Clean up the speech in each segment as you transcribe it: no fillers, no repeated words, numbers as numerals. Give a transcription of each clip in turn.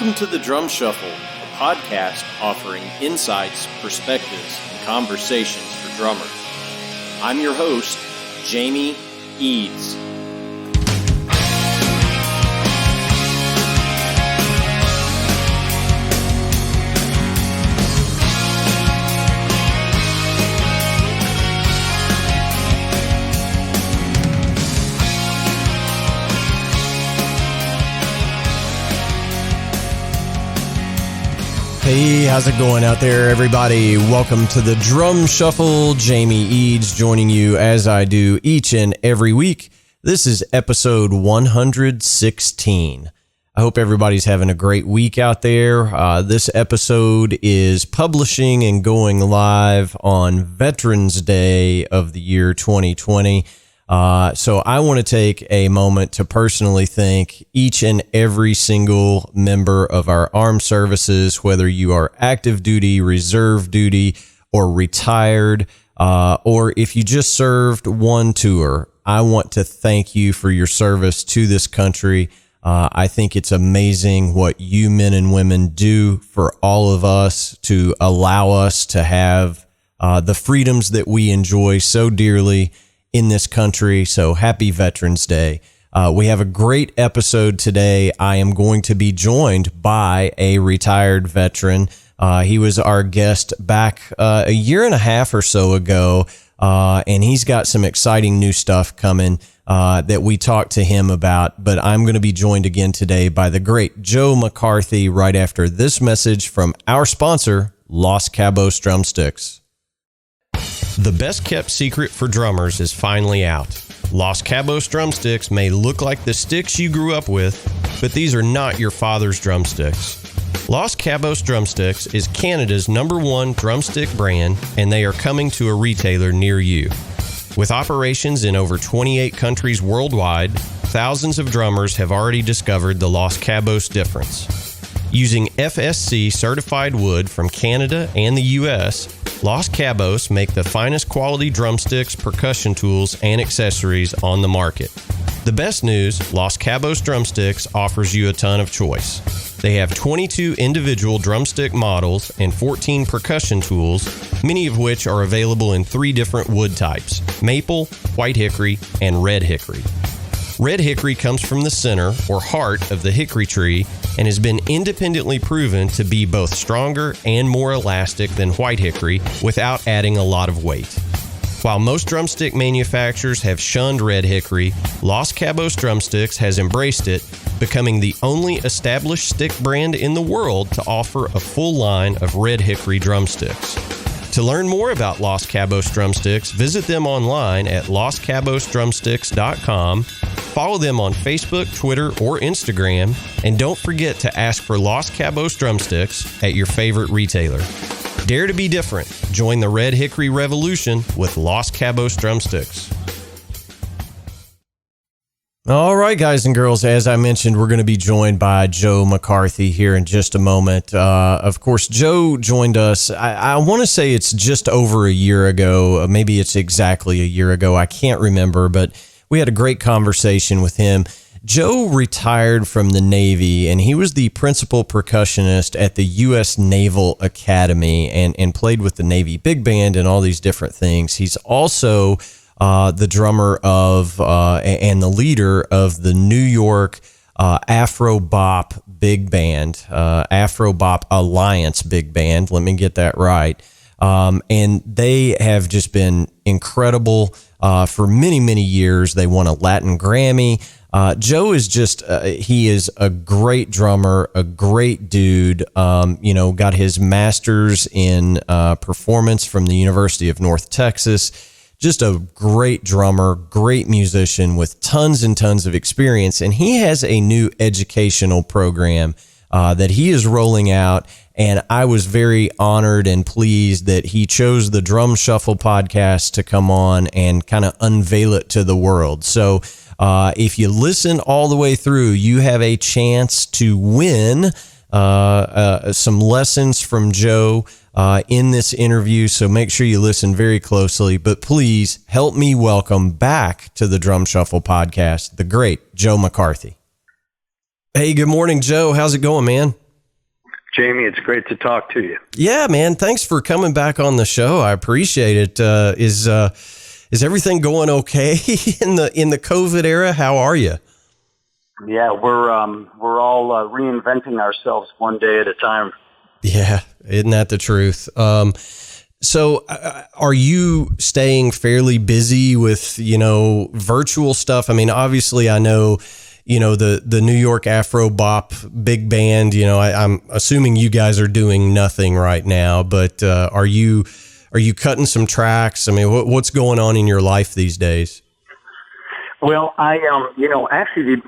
Welcome to the Drum Shuffle, a podcast offering insights, perspectives, and conversations for drummers. I'm your host, Jamie Eads. Hey, how's it going out there, everybody? Welcome to the Drum Shuffle. Jamie Eads joining you as I do each and every week. This is episode 116. I hope everybody's having a great week out there. This episode is publishing and going live on Veterans Day of the year 2020. So I want to take a moment to personally thank each and every single member of our armed services, whether you are active duty, reserve duty, or retired, or if you just served one tour. I want to thank you for your service to this country. I think it's amazing what you men and women do for all of us to allow us to have the freedoms that we enjoy so dearly in this country. So happy Veterans Day. We have a great episode today. I am going to be joined by a retired veteran. He was our guest back a year and a half or so ago, and he's got some exciting new stuff coming that we talked to him about. But I'm going to be joined again today by the great Joe McCarthy right after this message from our sponsor, Los Cabos Drumsticks. The best kept secret for drummers is finally out. Los Cabos drumsticks may look like the sticks you grew up with, but these are not your father's drumsticks. Los Cabos Drumsticks is Canada's #1 drumstick brand, and they are coming to a retailer near you. With operations in over 28 countries worldwide, thousands of drummers have already discovered the Los Cabos difference. Using FSC certified wood from Canada and the US, Los Cabos make the finest quality drumsticks, percussion tools, and accessories on the market. The best news, Los Cabos Drumsticks offers you a ton of choice. They have 22 individual drumstick models and 14 percussion tools, many of which are available in 3 different wood types: maple, white hickory, and red hickory. Red hickory comes from the center or heart of the hickory tree and has been independently proven to be both stronger and more elastic than white hickory without adding a lot of weight. While most drumstick manufacturers have shunned red hickory, Los Cabos Drumsticks has embraced it, becoming the only established stick brand in the world to offer a full line of red hickory drumsticks. To learn more about Los Cabos Drumsticks, visit them online at loscabosdrumsticks.com. Follow them on Facebook, Twitter, or Instagram, and don't forget to ask for Los Cabos Drumsticks at your favorite retailer. Dare to be different. Join the Red Hickory Revolution with Los Cabos Drumsticks. All right, guys and girls, as I mentioned, we're going to be joined by Joe McCarthy here in just a moment. Of course, Joe joined us, I want to say it's just over a year ago. Maybe it's exactly a year ago. I can't remember, but we had a great conversation with him. Joe retired from the Navy, and he was the principal percussionist at the US Naval Academy and played with the Navy Big Band and all these different things. He's also the drummer of and the leader of the New York Afro Bop Big Band, Afro Bop Alliance Big Band. Let me get that right. And they have just been incredible for many, many years. They won a Latin Grammy. Joe is just, he is a great drummer, a great dude, got his master's in performance from the University of North Texas. Just a great drummer, great musician with tons and tons of experience. And he has a new educational program that he is rolling out. And I was very honored and pleased that he chose the Drum Shuffle podcast to come on and kind of unveil it to the world. So if you listen all the way through, you have a chance to win some lessons from Joe in this interview. So make sure you listen very closely. But please help me welcome back to the Drum Shuffle podcast, the great Joe McCarthy. Hey, good morning, Joe. How's it going, man? Jamie, it's great to talk to you. Yeah, man. Thanks for coming back on the show. I appreciate it. Is everything going okay in the COVID era? How are you? Yeah, we're all reinventing ourselves one day at a time. Yeah, isn't that the truth? So are you staying fairly busy with, virtual stuff? I mean, obviously I know, the New York Afro Bop big band, I'm assuming you guys are doing nothing right now, but are you cutting some tracks? I mean, what's going on in your life these days? Well, actually,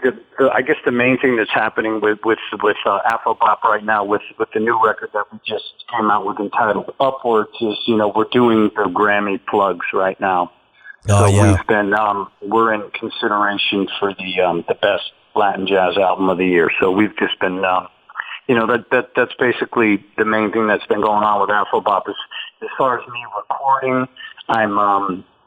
I guess the main thing that's happening with Afrobop right now, with the new record that we just came out with entitled Upwards, is we're doing the Grammy plugs right now. Oh, so yeah. we've been we're in consideration for the best Latin jazz album of the year. So we've just been that's basically the main thing that's been going on with Afrobop. As far as me recording,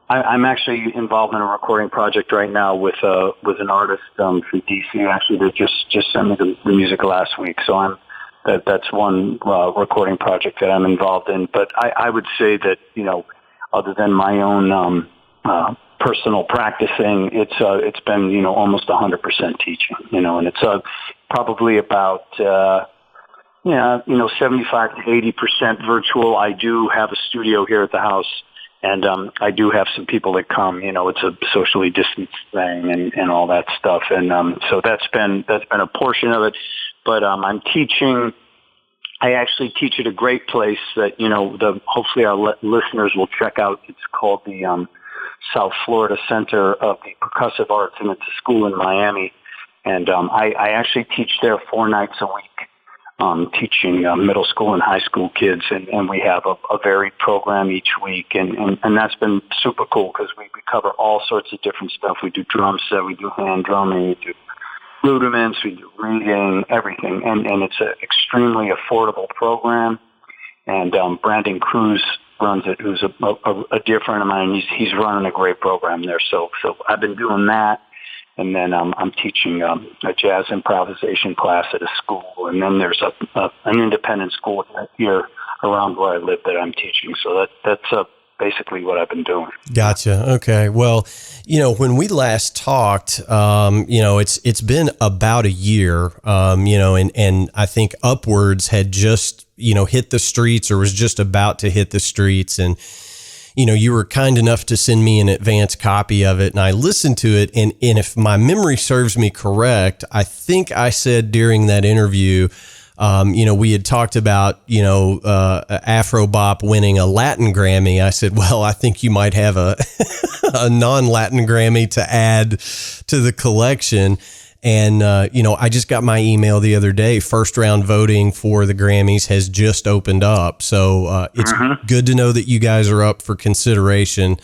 I'm actually involved in a recording project right now with an artist from DC. Actually, they just sent me the music last week, so that's one recording project that I'm involved in. But I would say that other than my own personal practicing, it's been almost 100% teaching. And it's probably about 75 to 80% virtual. I do have a studio here at the house. And I do have some people that come. It's a socially distanced thing and all that stuff. And so that's been a portion of it. But I'm teaching. I actually teach at a great place that hopefully our listeners will check out. It's called the South Florida Center of the Percussive Arts, and it's a school in Miami. And I actually teach there 4 nights a week. Teaching middle school and high school kids, and we have a varied program each week, and that's been super cool because we cover all sorts of different stuff. We do drum set, we do hand drumming, we do rudiments, we do reading, everything, and it's an extremely affordable program. And Brandon Cruz runs it, who's a dear friend of mine. He's running a great program there. So I've been doing that. And then I'm teaching a jazz improvisation class at a school, and then there's an independent school here around where I live that I'm teaching. So that's basically what I've been doing. Gotcha. Okay. Well, when we last talked, it's been about a year, and I think Upwards had just hit the streets or was just about to hit the streets, and you were kind enough to send me an advance copy of it, and I listened to it. And if my memory serves me correct, I think I said during that interview, we had talked about, Afrobop winning a Latin Grammy. I said, well, I think you might have a non-Latin Grammy to add to the collection. And, I just got my email the other day. First round voting for the Grammys has just opened up. So it's good to know that you guys are up for consideration.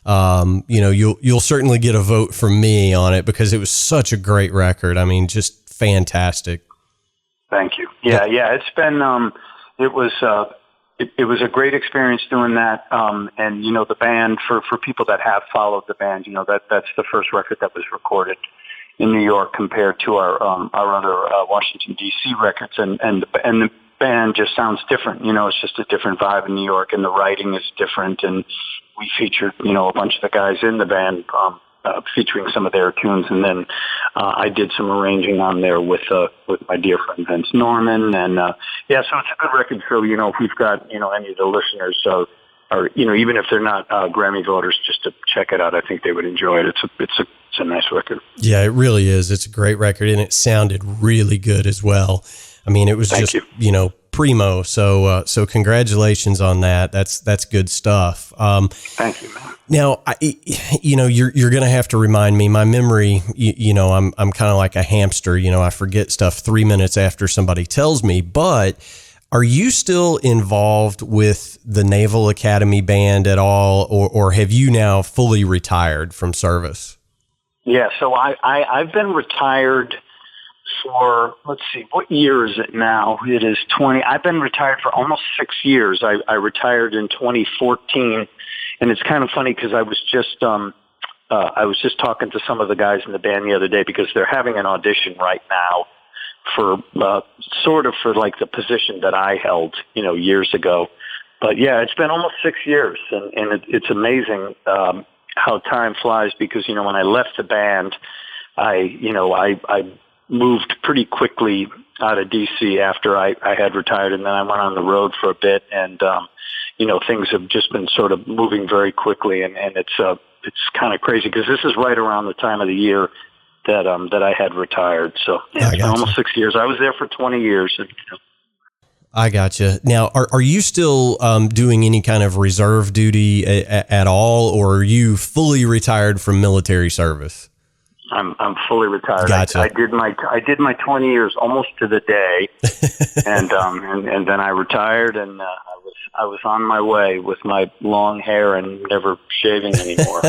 You'll certainly get a vote from me on it because it was such a great record. I mean, just fantastic. Thank you. Yeah. It's been, it was a great experience doing that. And, the band, for people that have followed the band, that's the first record that was recorded in New York compared to our other Washington D.C. records, and the band just sounds different. It's just a different vibe in New York, and the writing is different. And we featured a bunch of the guys in the band featuring some of their tunes, and then I did some arranging on there with my dear friend Vince Norman, and so it's a good record. So if we've got any of the listeners, or even if they're not Grammy voters, just to check it out, I think they would enjoy it. It's a nice record. Yeah, it really is. It's a great record, and it sounded really good as well. I mean, it was primo. So congratulations on that. That's good stuff. Thank you, man. Now, you're going to have to remind me. My memory, I'm kind of like a hamster. I forget stuff 3 minutes after somebody tells me. But are you still involved with the Naval Academy band at all, or have you now fully retired from service? Yeah, so I've been retired for, let's see, what year is it now? It is 20. I've been retired for almost 6 years. I retired in 2014, and it's kind of funny because I was just talking to some of the guys in the band the other day because they're having an audition right now sort of for like the position that I held, years ago. But yeah, it's been almost 6 years, and it's amazing how time flies, because when I left the band, I moved pretty quickly out of DC after I had retired, and then I went on the road for a bit, and things have just been sort of moving very quickly, and it's kind of crazy, because this is right around the time of the year that I had retired. So yeah, it's been almost 6 years. I was there for 20 years. And, I gotcha. Now, are you still doing any kind of reserve duty at all, or are you fully retired from military service? I'm fully retired. Gotcha. I did my 20 years almost to the day, and then I retired, and I was on my way with my long hair and never shaving anymore.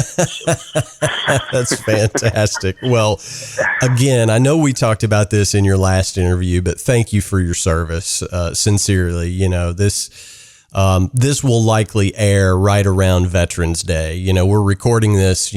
That's fantastic. Well, again, I know we talked about this in your last interview, but thank you for your service. Sincerely, this will likely air right around Veterans Day. We're recording this,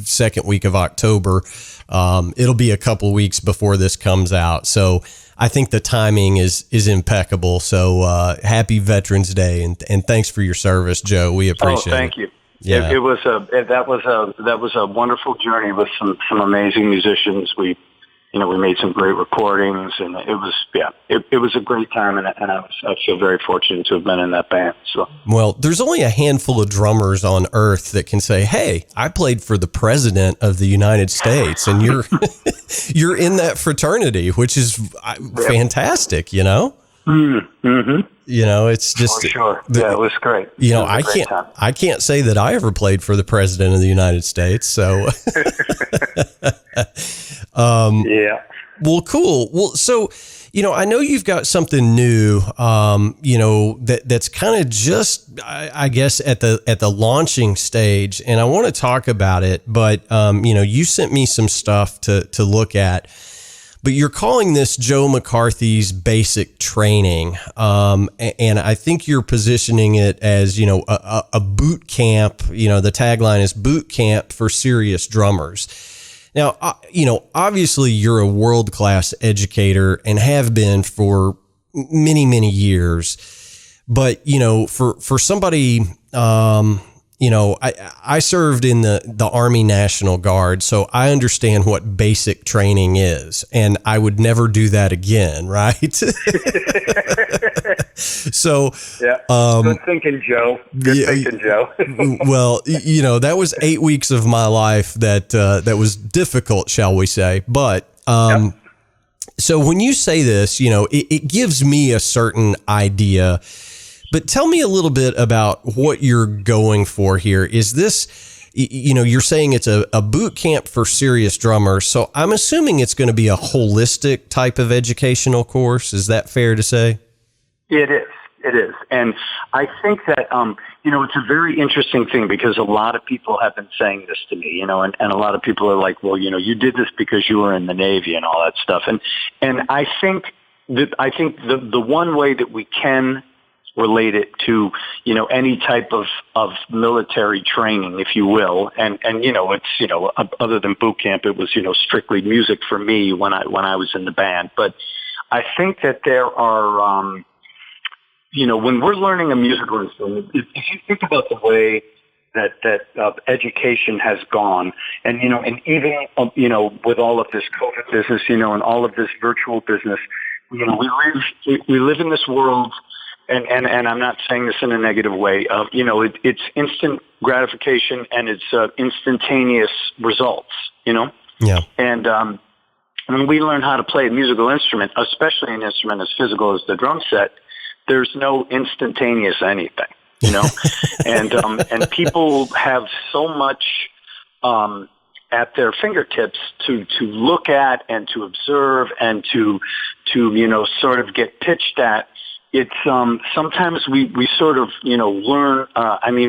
second week of October. It'll be a couple weeks before this comes out. So I think the timing is impeccable. So happy Veterans Day, and thanks for your service, Joe. We appreciate it. Oh, thank you. Yeah. That was a wonderful journey with some amazing musicians. We made some great recordings, and it was a great time, and I feel very fortunate to have been in that band. So, well, there's only a handful of drummers on earth that can say, "Hey, I played for the President of the United States," and you're you're in that fraternity, which is fantastic. Mm-hmm. It's just for sure. It was great. I can't say that I ever played for the President of the United States. So, yeah. Well, cool. Well, so, I know you've got something new, that's kind of just, I guess, at the launching stage, and I want to talk about it. But, you sent me some stuff to look at. But you're calling this Joe McCarthy's basic training. And I think you're positioning it as, a boot camp. The tagline is boot camp for serious drummers. Now, obviously you're a world-class educator and have been for many, many years. But, for somebody, I served in the Army National Guard, so I understand what basic training is, and I would never do that again, right? So, yeah. Good thinking, Joe. Good thinking, Joe. Well, that was 8 weeks of my life that was difficult, shall we say? But so when you say this, it gives me a certain idea. But tell me a little bit about what you're going for here. Is this, you're saying it's a boot camp for serious drummers. So I'm assuming it's going to be a holistic type of educational course. Is that fair to say? It is. It is. And I think that, it's a very interesting thing, because a lot of people have been saying this to me, and a lot of people are like, well, you did this because you were in the Navy and all that stuff. And I think the one way that we can relate it to, any type of military training, if you will. And it's, other than boot camp, it was, strictly music for me when I was in the band. But I think that there are, when we're learning a musical instrument, if you think about the way that education has gone, and even with all of this COVID business, and all of this virtual business, we live in this world. And I'm not saying this in a negative way. It's instant gratification, and it's instantaneous results. Yeah. And when we learn how to play a musical instrument, especially an instrument as physical as the drum set, there's no instantaneous anything. And people have so much at their fingertips to look at and to observe and to sort of get pitched at. It's sometimes we sort of learn.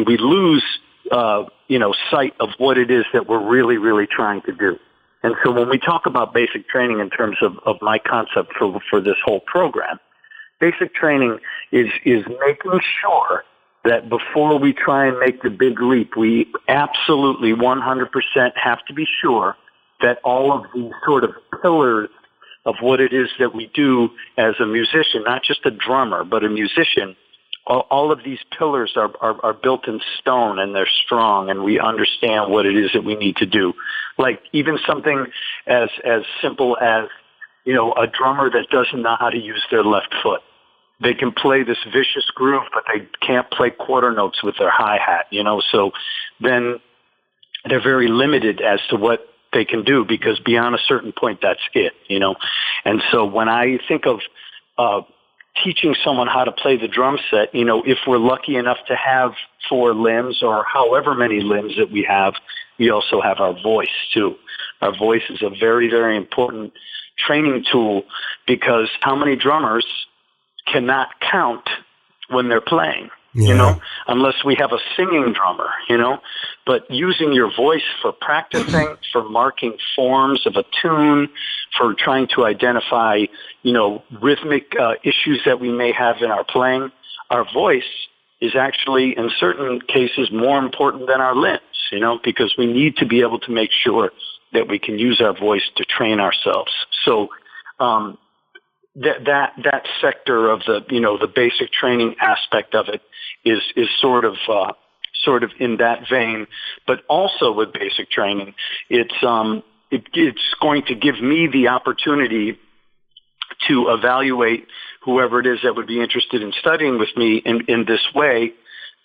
We lose sight of what it is that we're really, really trying to do. And so when we talk about basic training in terms of my concept for this whole program, basic training is making sure that before we try and make the big leap, we absolutely 100% have to be sure that all of these sort of pillars of what it is that we do as a musician, not just a drummer, but a musician. All of these pillars are built in stone, and they're strong, and we understand what it is that we need to do. Like even something as simple as, a drummer that doesn't know how to use their left foot. They can play this vicious groove, but they can't play quarter notes with their hi-hat, so then they're very limited as to what they can do, because beyond a certain point, that's it, And so when I think of teaching someone how to play the drum set, if we're lucky enough to have 4 limbs or however many limbs that we have, we also have our voice too. Our voice is a very, very important training tool, because how many drummers cannot count when they're playing, unless we have a singing drummer, but using your voice for practicing, for marking forms of a tune, for trying to identify, rhythmic issues that we may have in our playing, our voice is actually, in certain cases, more important than our limbs, because we need to be able to make sure that we can use our voice to train ourselves. So, that sector of the basic training aspect of it is sort of in that vein. But also with basic training, it's going to give me the opportunity to evaluate whoever it is that would be interested in studying with me in this way,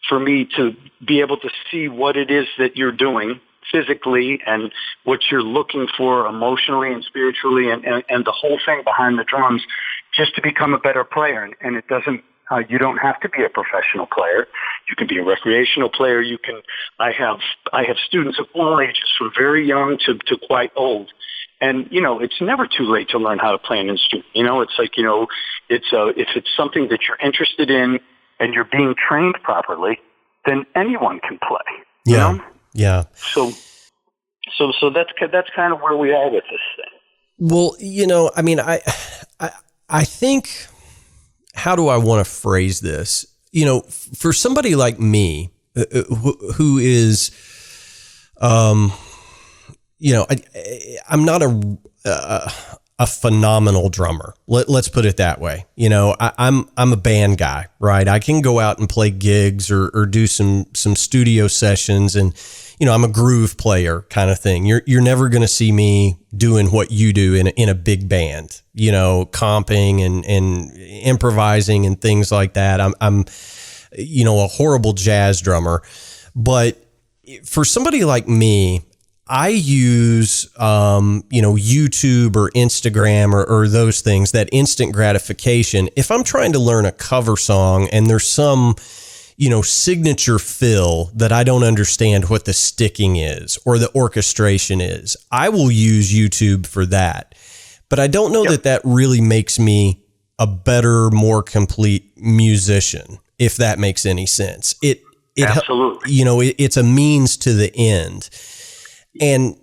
for me to be able to see what it is that you're doing physically and what you're looking for emotionally and spiritually, and the whole thing behind the drums, just to become a better player. And it doesn't, you don't have to be a professional player. You can be a recreational player. I have students of all ages, from very young to quite old. And, it's never too late to learn how to play an instrument. It's like, if it's something that you're interested in and you're being trained properly, then anyone can play. Yeah. Yeah. So that's kind of where we are with this thing. Well, I think, how do I want to phrase this? For somebody like me, who is, I'm not a phenomenal drummer. Let's put it that way. I'm a band guy, right? I can go out and play gigs or do some studio sessions, and I'm a groove player kind of thing. You're never going to see me doing what you do in a big band, comping and improvising and things like that. I'm a horrible jazz drummer. But for somebody like me, I use, YouTube or Instagram or those things, that instant gratification. If I'm trying to learn a cover song and there's some, signature fill that I don't understand what the sticking is or the orchestration is, I will use YouTube for that. But I don't know that really makes me a better, more complete musician, if that makes any sense. It Absolutely. It's a means to the end. And,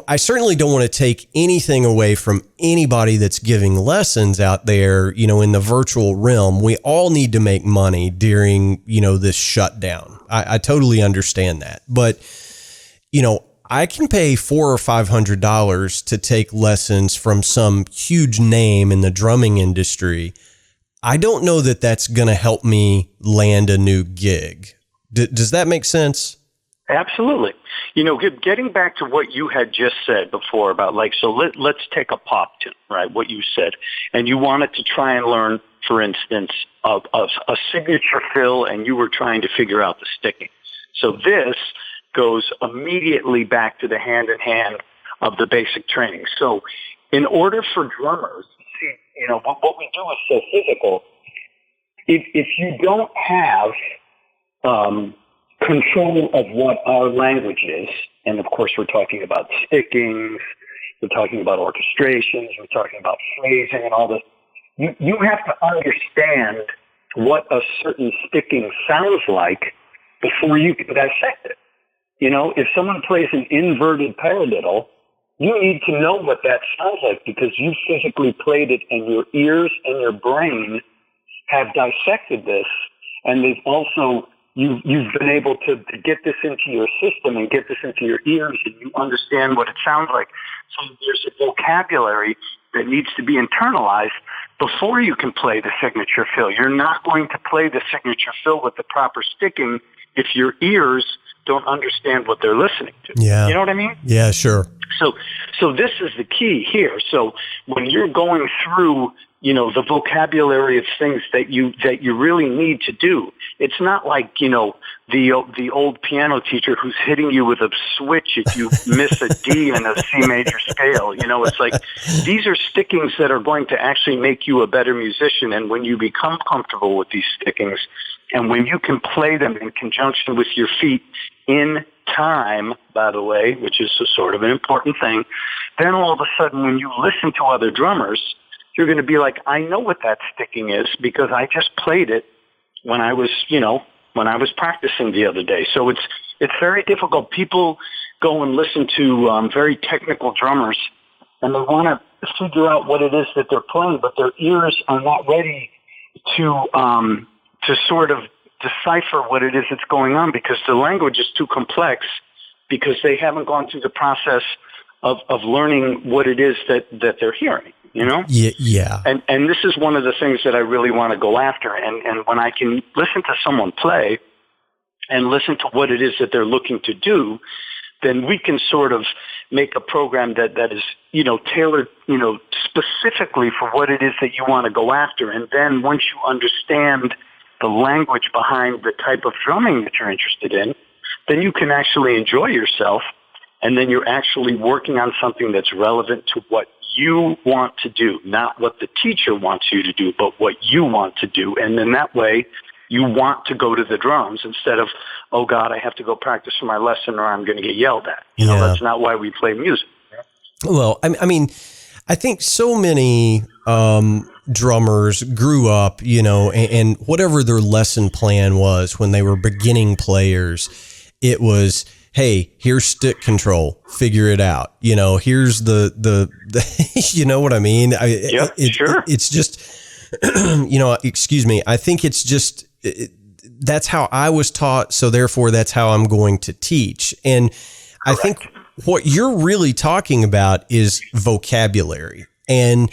I certainly don't want to take anything away from anybody that's giving lessons out there, in the virtual realm. We all need to make money during, this shutdown. I totally understand that. But, I can pay $400 or $500 to take lessons from some huge name in the drumming industry. I don't know that that's going to help me land a new gig. Does that make sense? Absolutely. Getting back to what you had just said before about let's take a pop tune, right? What you said, and you wanted to try and learn, for instance, of a signature fill, and you were trying to figure out the sticking. So this goes immediately back to the hand in hand of the basic training. So in order for drummers, what we do is so physical. If you don't have control of what our language is, and of course we're talking about stickings, we're talking about orchestrations, we're talking about phrasing and all this, you have to understand what a certain sticking sounds like before you can dissect it. If someone plays an inverted paradiddle, you need to know what that sounds like, because you physically played it and your ears and your brain have dissected this, and they've also you've been able to get this into your system and get this into your ears, and you understand what it sounds like. So there's a vocabulary that needs to be internalized before you can play the signature fill. You're not going to play the signature fill with the proper sticking if your ears don't understand what they're listening to. Yeah. You know what I mean? Yeah, sure. So this is the key here. So when you're going through, the vocabulary of things that you really need to do, it's not like, the old piano teacher who's hitting you with a switch if you miss a D in a C major scale. It's like these are stickings that are going to actually make you a better musician. And when you become comfortable with these stickings, and when you can play them in conjunction with your feet in time, by the way, which is a sort of an important thing, then all of a sudden when you listen to other drummers, you're going to be like, I know what that sticking is because I just played it when I was practicing the other day. So it's very difficult. People go and listen to very technical drummers, and they want to figure out what it is that they're playing, but their ears are not ready to sort of decipher what it is that's going on because the language is too complex because they haven't gone through the process of learning what it is that they're hearing, Yeah. And this is one of the things that I really want to go after. And when I can listen to someone play and listen to what it is that they're looking to do, then we can sort of make a program that is, tailored, specifically for what it is that you want to go after. And then once you understand the language behind the type of drumming that you're interested in, then you can actually enjoy yourself, and then you're actually working on something that's relevant to what you want to do, not what the teacher wants you to do, but what you want to do. And then that way you want to go to the drums instead of, oh God, I have to go practice for my lesson or I'm going to get yelled at. That's not why we play music. Well, I mean, I think so many drummers grew up, and whatever their lesson plan was when they were beginning players, it was, hey, here's stick control, figure it out. Here's the you know what I mean? Sure. It's just, excuse me. I think it's just, that's how I was taught. So therefore that's how I'm going to teach. And correct. I think what you're really talking about is vocabulary. And,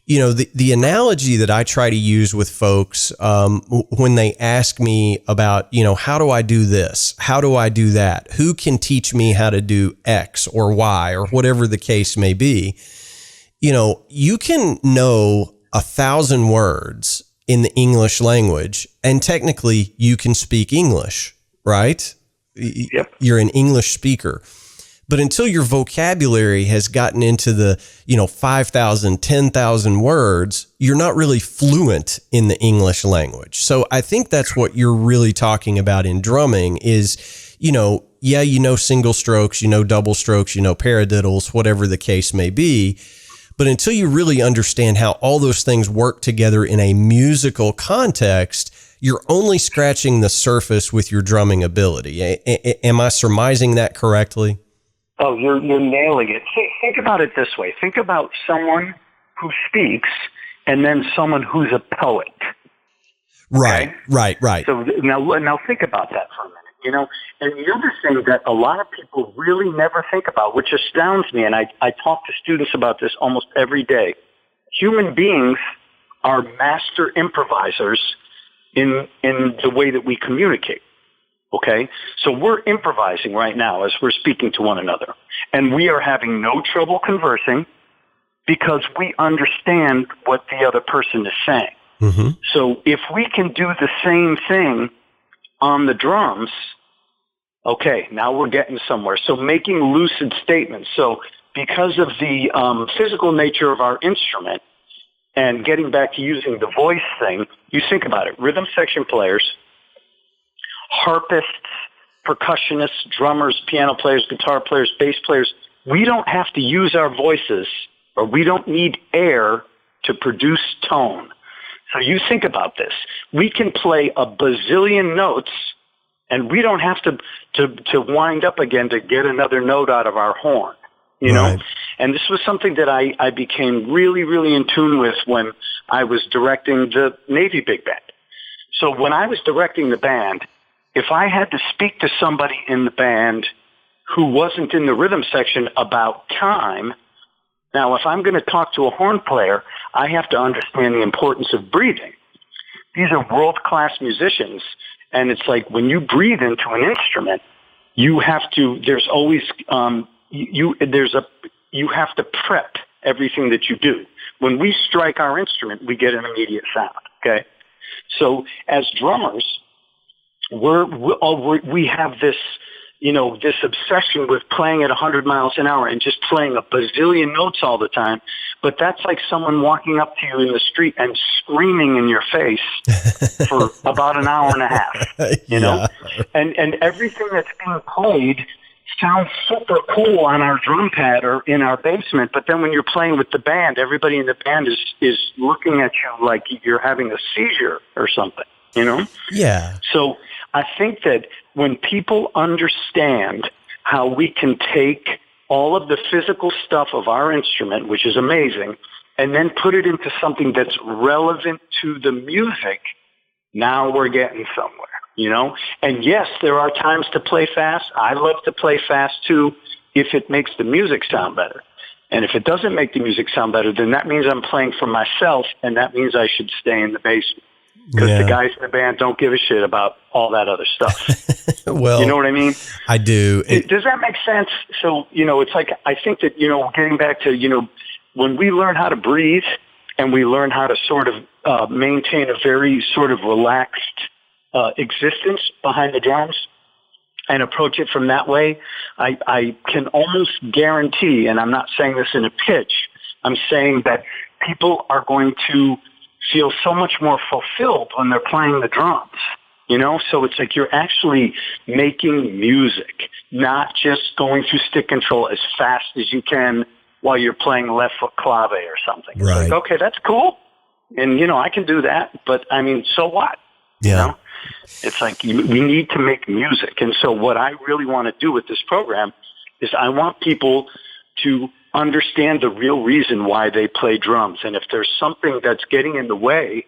the analogy that I try to use with folks when they ask me about, how do I do this? How do I do that? Who can teach me how to do X or Y or whatever the case may be? You can know 1,000 words in the English language, and technically you can speak English, right? Yep. You're an English speaker. But until your vocabulary has gotten into the, 5,000, 10,000 words, you're not really fluent in the English language. So I think that's what you're really talking about in drumming is, single strokes, double strokes, paradiddles, whatever the case may be. But until you really understand how all those things work together in a musical context, you're only scratching the surface with your drumming ability. Am I surmising that correctly? Oh, you're nailing it. Think about it this way. Think about someone who speaks and then someone who's a poet. Right, okay? right. So now think about that for a minute, And the other thing that a lot of people really never think about, which astounds me, and I talk to students about this almost every day, human beings are master improvisers in the way that we communicate. Okay, so we're improvising right now as we're speaking to one another, and we are having no trouble conversing because we understand what the other person is saying. Mm-hmm. So if we can do the same thing on the drums, okay, now we're getting somewhere. So making lucid statements. So because of the physical nature of our instrument and getting back to using the voice thing, you think about it, rhythm section players, harpists, percussionists, drummers, piano players, guitar players, bass players, we don't have to use our voices, or we don't need air to produce tone. So you think about this. We can play a bazillion notes, and we don't have to wind up again to get another note out of our horn, you know? And this was something that I became really, really in tune with when I was directing the Navy Big Band. So when I was directing the band, if I had to speak to somebody in the band who wasn't in the rhythm section about time, now if I'm going to talk to a horn player, I have to understand the importance of breathing. These are world-class musicians, and it's like when you breathe into an instrument, you have to, there's always, you have to prep everything that you do. When we strike our instrument, we get an immediate sound, okay? So as drummers, we have this, this obsession with playing at 100 miles an hour and just playing a bazillion notes all the time. But that's like someone walking up to you in the street and screaming in your face for about an hour and a half, you know? And everything that's being played sounds super cool on our drum pad or in our basement, but then when you're playing with the band, everybody in the band is looking at you like you're having a seizure or something, you know? Yeah. So I think that when people understand how we can take all of the physical stuff of our instrument, which is amazing, and then put it into something that's relevant to the music, now we're getting somewhere. You know, and yes, there are times to play fast. I love to play fast too if it makes the music sound better. And if it doesn't make the music sound better, then that means I'm playing for myself, and that means I should stay in the basement. Because the guys in the band don't give a shit about all that other stuff. Well, you know what I mean? I do. Does that make sense? So, it's like, I think that, getting back to, when we learn how to breathe and we learn how to sort of maintain a very sort of relaxed existence behind the drums and approach it from that way, I can almost guarantee, and I'm not saying this in a pitch, I'm saying that people are going to feel so much more fulfilled when they're playing the drums, so it's like you're actually making music, not just going through stick control as fast as you can while you're playing left foot clave or something. Right. It's like, okay, that's cool. And, I can do that, but I mean, so what? Yeah. It's like we need to make music. And so what I really want to do with this program is I want people to understand the real reason why they play drums. And if there's something that's getting in the way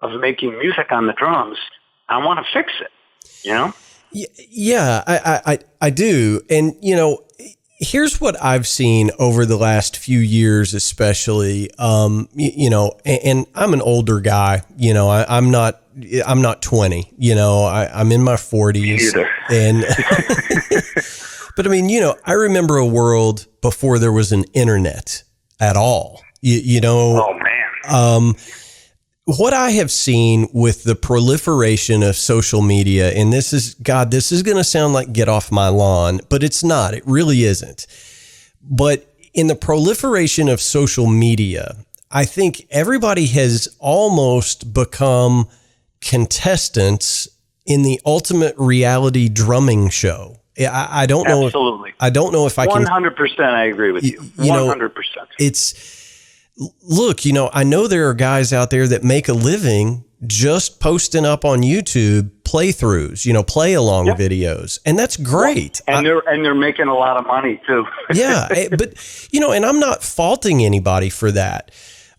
of making music on the drums, I want to fix it, Yeah, I do. And, here's what I've seen over the last few years, especially, and I'm an older guy, I'm not 20, I'm in my 40s. And, but I mean, I remember a world before there was an internet at all, Oh man. What I have seen with the proliferation of social media, and this is going to sound like get off my lawn, but it's not. It really isn't. But in the proliferation of social media, I think everybody has almost become contestants in the ultimate reality drumming show. I don't know. Absolutely. I don't know if I can. 100%. I agree with you. 100%. Look, I know there are guys out there that make a living just posting up on YouTube playthroughs, play along videos. And that's great. And they're making a lot of money too. Yeah. But, and I'm not faulting anybody for that,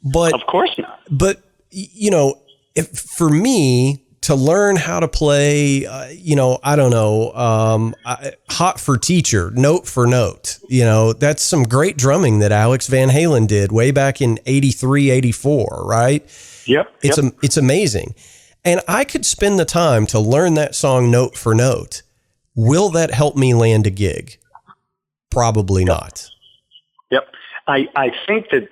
but of course not. But, if for me to learn how to play, I don't know, hot for teacher, note for note, that's some great drumming that Alex Van Halen did way back in 83, 84, right? Yep. It's amazing. And I could spend the time to learn that song note for note. Will that help me land a gig? Probably not. Yep. I think that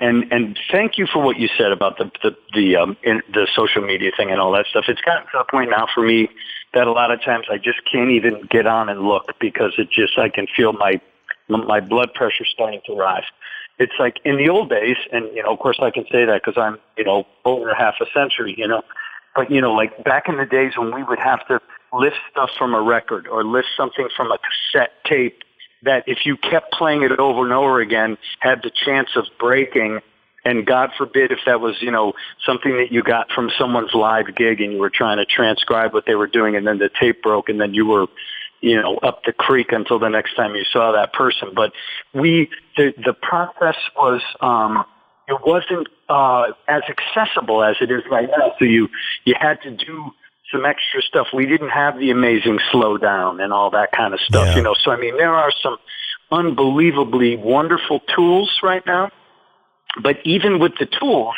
and thank you for what you said about the social media thing and all that stuff. It's gotten to a point now for me that a lot of times I just can't even get on and look because I can feel my blood pressure starting to rise. It's like in the old days, and of course I can say that because I'm over half a century, but like back in the days when we would have to lift stuff from a record or lift something from a cassette tape that if you kept playing it over and over again had the chance of breaking, and God forbid if that was, something that you got from someone's live gig and you were trying to transcribe what they were doing and then the tape broke and then you were, up the creek until the next time you saw that person. But the process was, it wasn't as accessible as it is right now. So you had to do some extra stuff. We didn't have the amazing slowdown and all that kind of stuff, Yeah. So, I mean, there are some unbelievably wonderful tools right now. But even with the tools,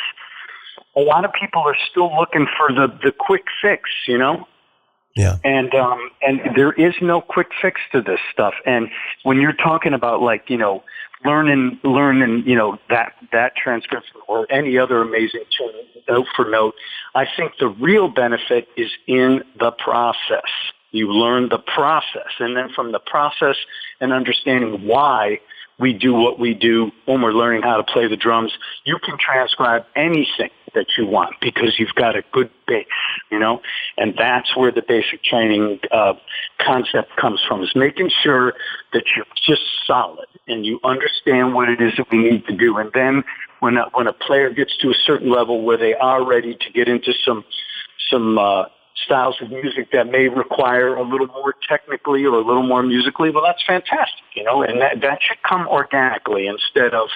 a lot of people are still looking for the quick fix, Yeah. And there is no quick fix to this stuff. And when you're talking about learning, that transcription or any other amazing tool, note for note, I think the real benefit is in the process. You learn the process, and then from the process and understanding why we do what we do when we're learning how to play the drums, you can transcribe anything that you want because you've got a good base, and that's where the basic training concept comes from, is making sure that you're just solid and you understand what it is that we need to do. And then when a player gets to a certain level where they are ready to get into some styles of music that may require a little more technically or a little more musically, well, that's fantastic, and that should come organically instead of,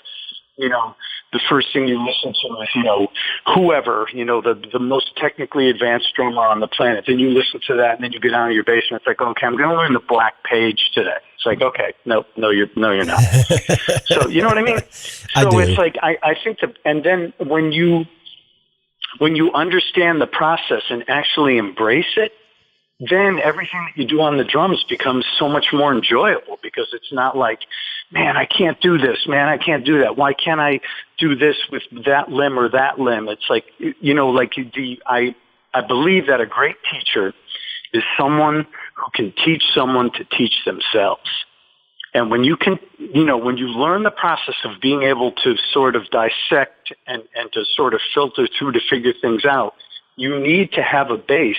the first thing you listen to is, whoever, the most technically advanced drummer on the planet. Then you listen to that, and then you get down to your bass, and it's like, okay, I'm going to learn the black page today. It's like, okay, no, you're not. So, you know what I mean? So it's like, I think and then when you understand the process and actually embrace it, then everything that you do on the drums becomes so much more enjoyable, because it's not like, man, I can't do this. Man, I can't do that. Why can't I do this with that limb or that limb? It's like, I believe that a great teacher is someone who can teach someone to teach themselves. And when you can, when you learn the process of being able to sort of dissect and to sort of filter through to figure things out, you need to have a base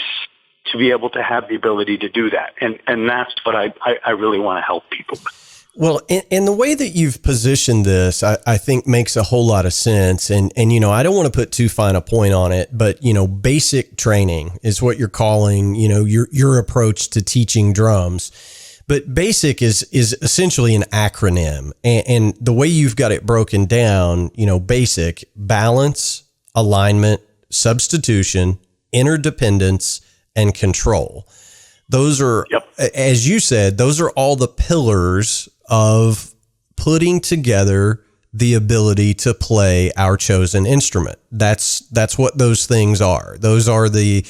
to be able to have the ability to do that. And that's what I really want to help people with. Well, and the way that you've positioned this, I think makes a whole lot of sense. And I don't want to put too fine a point on it, but, basic training is what you're calling, your approach to teaching drums. But basic is essentially an acronym. And the way you've got it broken down, basic: balance, alignment, substitution, interdependence, and control. Those are, as you said, those are all the pillars of putting together the ability to play our chosen instrument. That's what those things are. Those are the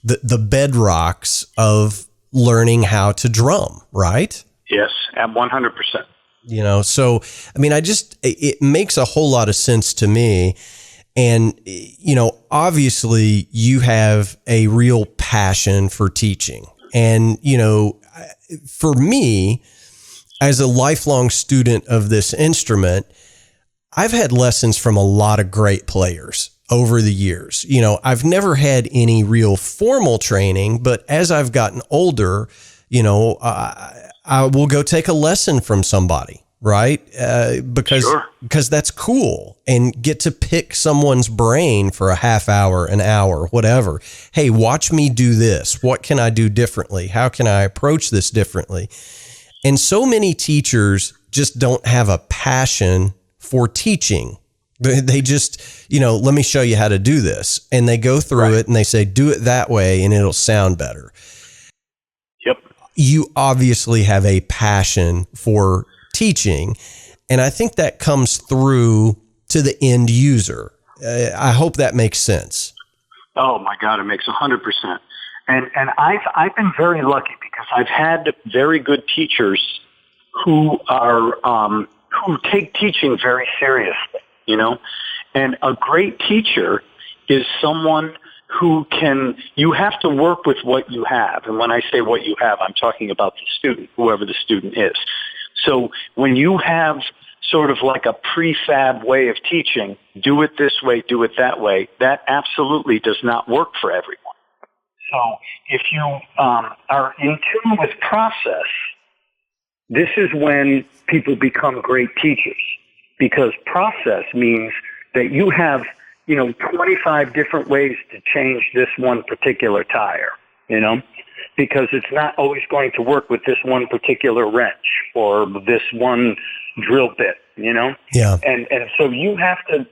bedrocks of learning how to drum, right? Yes, at 100%. So, I mean, it makes a whole lot of sense to me. And, obviously you have a real passion for teaching. And, for me, as a lifelong student of this instrument, I've had lessons from a lot of great players over the years. I've never had any real formal training, but as I've gotten older, I will go take a lesson from somebody, right? Because that's cool, and get to pick someone's brain for a half hour, an hour, whatever. Hey, watch me do this. What can I do differently? How can I approach this differently? And so many teachers just don't have a passion for teaching. They just, let me show you how to do this. And they go through it and they say, do it that way and it'll sound better. Yep. You obviously have a passion for teaching. And I think that comes through to the end user. I hope that makes sense. Oh my God, it makes 100%. And I've been very lucky because I've had very good teachers who are, who take teaching very seriously, and a great teacher is someone who you have to work with what you have. And when I say what you have, I'm talking about the student, whoever the student is. So when you have sort of like a prefab way of teaching, do it this way, do it that way, that absolutely does not work for everyone. So if you are in tune with process, this is when people become great teachers, because process means that you have, 25 different ways to change this one particular tire, because it's not always going to work with this one particular wrench or this one drill bit, Yeah. And so you have to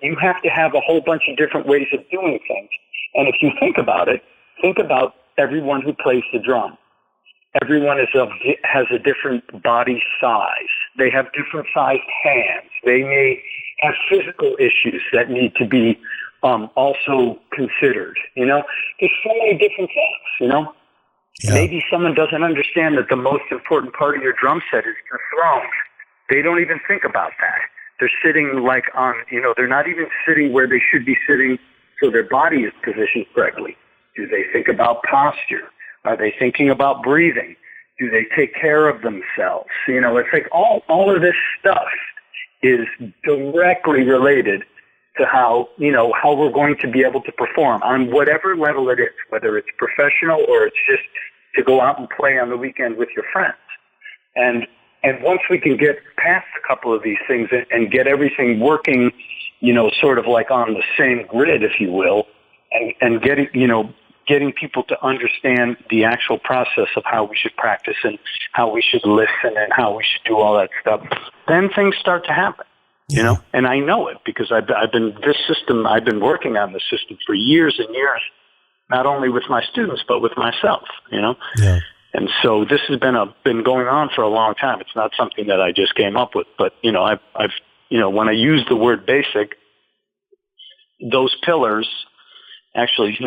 have a whole bunch of different ways of doing things. And if you think about it, think about everyone who plays the drum. Everyone has a different body size. They have different sized hands. They may have physical issues that need to be also considered. There's so many different things. Yeah. Maybe someone doesn't understand that the most important part of your drum set is the throne. They don't even think about that. They're sitting they're not even sitting where they should be sitting so their body is positioned correctly. Do they think about posture? Are they thinking about breathing? Do they take care of themselves? It's like all of this stuff is directly related to how we're going to be able to perform on whatever level it is, whether it's professional or it's just to go out and play on the weekend with your friends. And once we can get past a couple of these things and get everything working, sort of like on the same grid, if you will, and getting people to understand the actual process of how we should practice and how we should listen and how we should do all that stuff, then things start to happen. And I know it because I've been working on this system for years and years, not only with my students, but with myself, Yeah. And so this has been going on for a long time. It's not something that I just came up with, but, I've when I use the word basic, those pillars actually,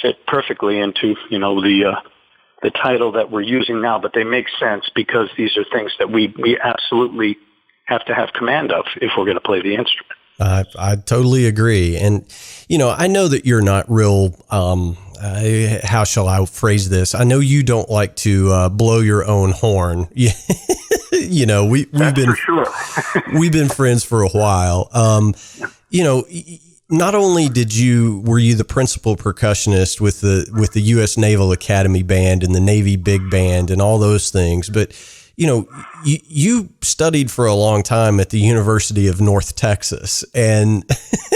fit perfectly into, the title that we're using now, but they make sense because these are things that we absolutely have to have command of if we're going to play the instrument. I totally agree. And, I know that you're not real, how shall I phrase this? I know you don't like to blow your own horn. We've been, for sure. we've been friends for a while. Not only were you the principal percussionist with the US Naval Academy band and the Navy big band and all those things, but you studied for a long time at the University of North Texas, and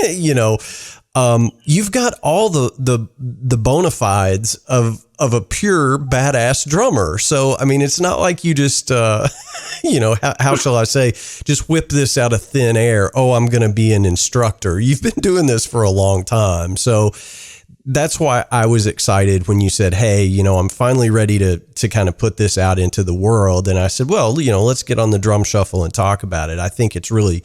you've got all the bona fides of a pure badass drummer. So I mean, it's not like you just how shall I say, just whip this out of thin air. Oh, I'm going to be an instructor. You've been doing this for a long time, so that's why I was excited when you said, hey, I'm finally ready to kind of put this out into the world. And I said, well, let's get on the Drum Shuffle and talk about it. I think it's really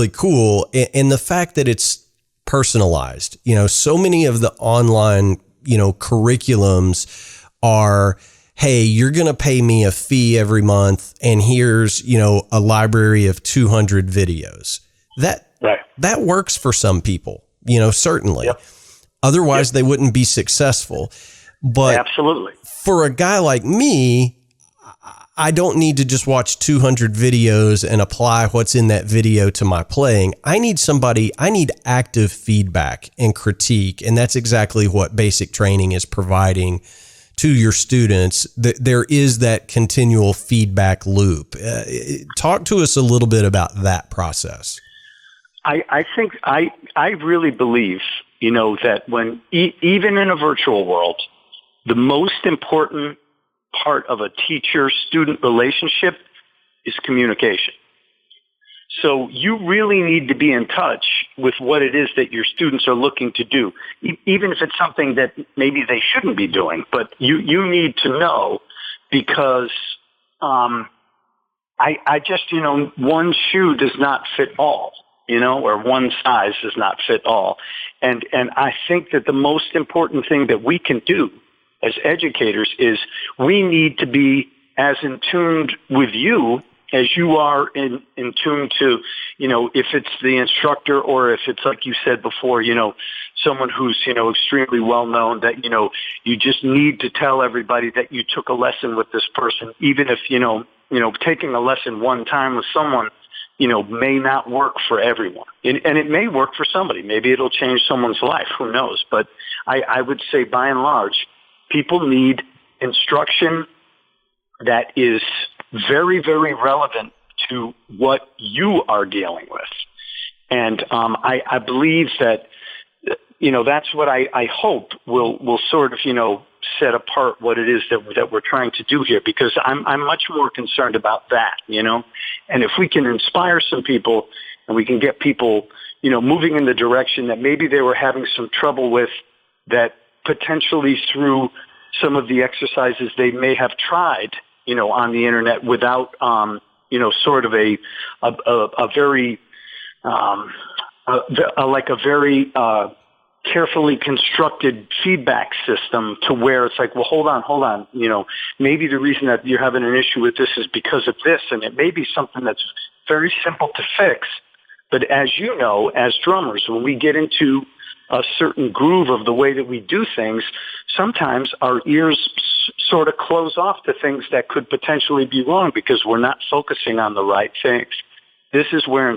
cool. And the fact that it's personalized, so many of the online, curriculums are, hey, you're going to pay me a fee every month. And here's, a library of 200 videos. That works for some people, certainly. Yep. Otherwise, they wouldn't be successful. But absolutely, for a guy like me, I don't need to just watch 200 videos and apply what's in that video to my playing. I need active feedback and critique. And that's exactly what basic training is providing to your students. There is that continual feedback loop. Talk to us a little bit about that process. I think I really believe, that when even in a virtual world, the most important part of a teacher-student relationship is communication. So you really need to be in touch with what it is that your students are looking to do, even if it's something that maybe they shouldn't be doing. But you need to know because I just, one shoe does not fit all. Or one size does not fit all. And I think that the most important thing that we can do as educators is we need to be as in tune with you as you are in tune to, if it's the instructor or if it's like you said before, someone who's, extremely well known that, you just need to tell everybody that you took a lesson with this person, even if, taking a lesson one time with someone, may not work for everyone. And it may work for somebody. Maybe it'll change someone's life. Who knows? But I would say by and large, people need instruction that is very, very relevant to what you are dealing with. And I believe that, that's what I hope will sort of, set apart what it is that we're trying to do here, because I'm much more concerned about that, and if we can inspire some people and we can get people, moving in the direction that maybe they were having some trouble with, that potentially through some of the exercises they may have tried, on the internet without, sort of a very, like a very carefully constructed feedback system to where it's like, well, hold on. Maybe the reason that you're having an issue with this is because of this, and it may be something that's very simple to fix. But as you know, as drummers, when we get into a certain groove of the way that we do things, sometimes our ears sort of close off to things that could potentially be wrong because we're not focusing on the right things. This is where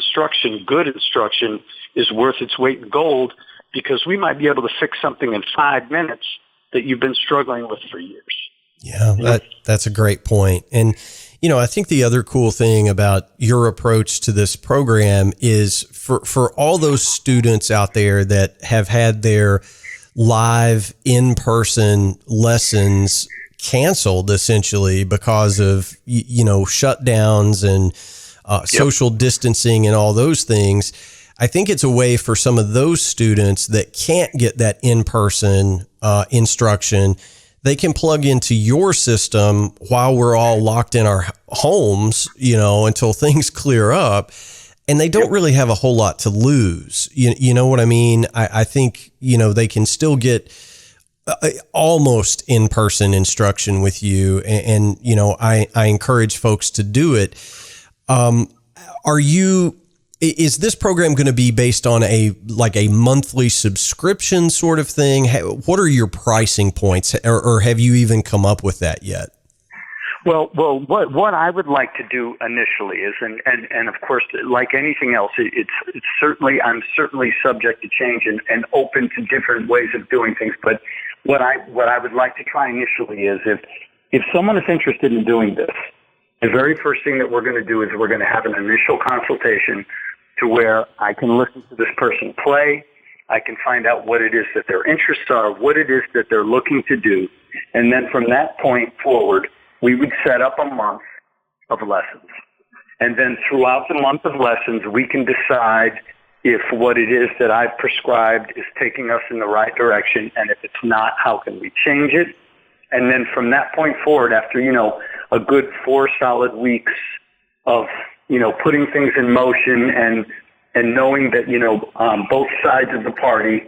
good instruction, is worth its weight in gold, because we might be able to fix something in 5 minutes that you've been struggling with for years. Yeah, that's a great point. And, I think the other cool thing about your approach to this program is for all those students out there that have had their live in-person lessons canceled essentially because of, shutdowns and social distancing and all those things. I think it's a way for some of those students that can't get that in-person instruction. They can plug into your system while we're all locked in our homes, until things clear up, and they don't really have a whole lot to lose. You know what I mean? I think, they can still get almost in-person instruction with you. And I encourage folks to do it. Is this program going to be based on a monthly subscription sort of thing? What are your pricing points, or have you even come up with that yet? Well, what I would like to do initially is, and of course, like anything else, I'm certainly subject to change and open to different ways of doing things. But what I would like to try initially is if someone is interested in doing this, the very first thing that we're going to do is we're going to have an initial consultation to where I can listen to this person play. I can find out what it is that their interests are, what it is that they're looking to do. And then from that point forward, we would set up a month of lessons. And then throughout the month of lessons, we can decide if what it is that I've prescribed is taking us in the right direction. And if it's not, how can we change it? And then from that point forward, after, a good 4 solid weeks of, putting things in motion and knowing that, both sides of the party,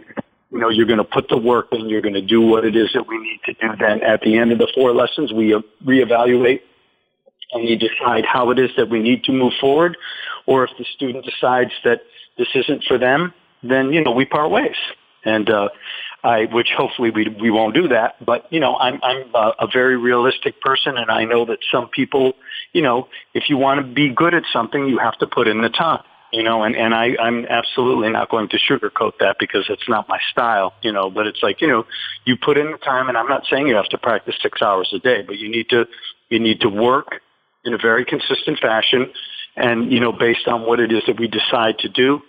you're going to put the work in, you're going to do what it is that we need to do. Then at the end of the 4 lessons, we reevaluate and we decide how it is that we need to move forward. Or if the student decides that this isn't for them, then, we part ways. And, which hopefully we won't do that, but I'm a very realistic person, and I know that some people, if you want to be good at something, you have to put in the time, and I'm absolutely not going to sugarcoat that because it's not my style, but it's like, you put in the time, and I'm not saying you have to practice 6 hours a day, but you need to work in a very consistent fashion, and based on what it is that we decide to do,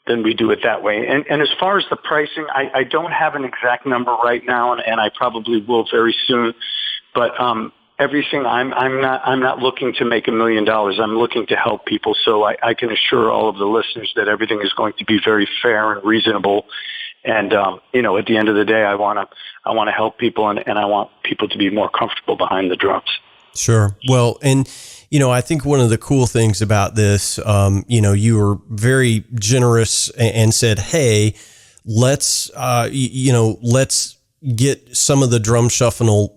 then we do it that way. And as far as the pricing, I don't have an exact number right now, and I probably will very soon. But everything, I'm not looking to make $1 million. I'm looking to help people. So I can assure all of the listeners that everything is going to be very fair and reasonable. And at the end of the day, I want to help people, and I want people to be more comfortable behind the drums. Sure. Well, and I think one of the cool things about this, you were very generous and said, hey, let's get some of the Drum Shuffle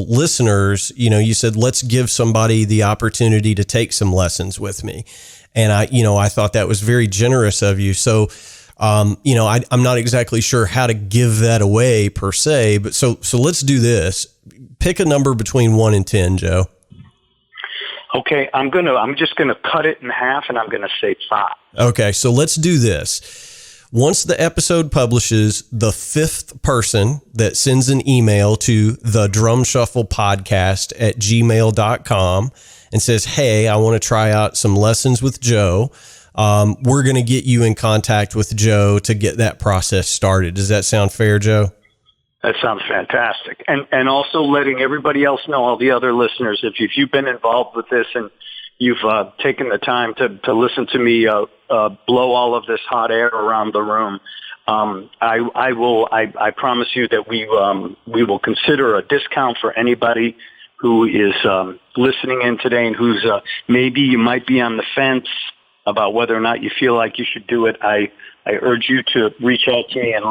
listeners, you said, let's give somebody the opportunity to take some lessons with me. And I thought that was very generous of you. So, I'm not exactly sure how to give that away per se, but so let's do this. Pick a number between 1 and 10, Joe. Okay, I'm just gonna cut it in half, and I'm gonna say 5. Okay, so let's do this. Once the episode publishes, the 5th person that sends an email to the drumshufflepodcast@gmail.com and says, hey, I want to try out some lessons with Joe, we're going to get you in contact with Joe to get that process started. Does that sound fair, Joe? That sounds fantastic. And also letting everybody else know, all the other listeners, if you've been involved with this and you've taken the time to listen to me blow all of this hot air around the room, I promise you that we will consider a discount for anybody who is listening in today and who's maybe you might be on the fence about whether or not you feel like you should do it. I urge you to reach out to me and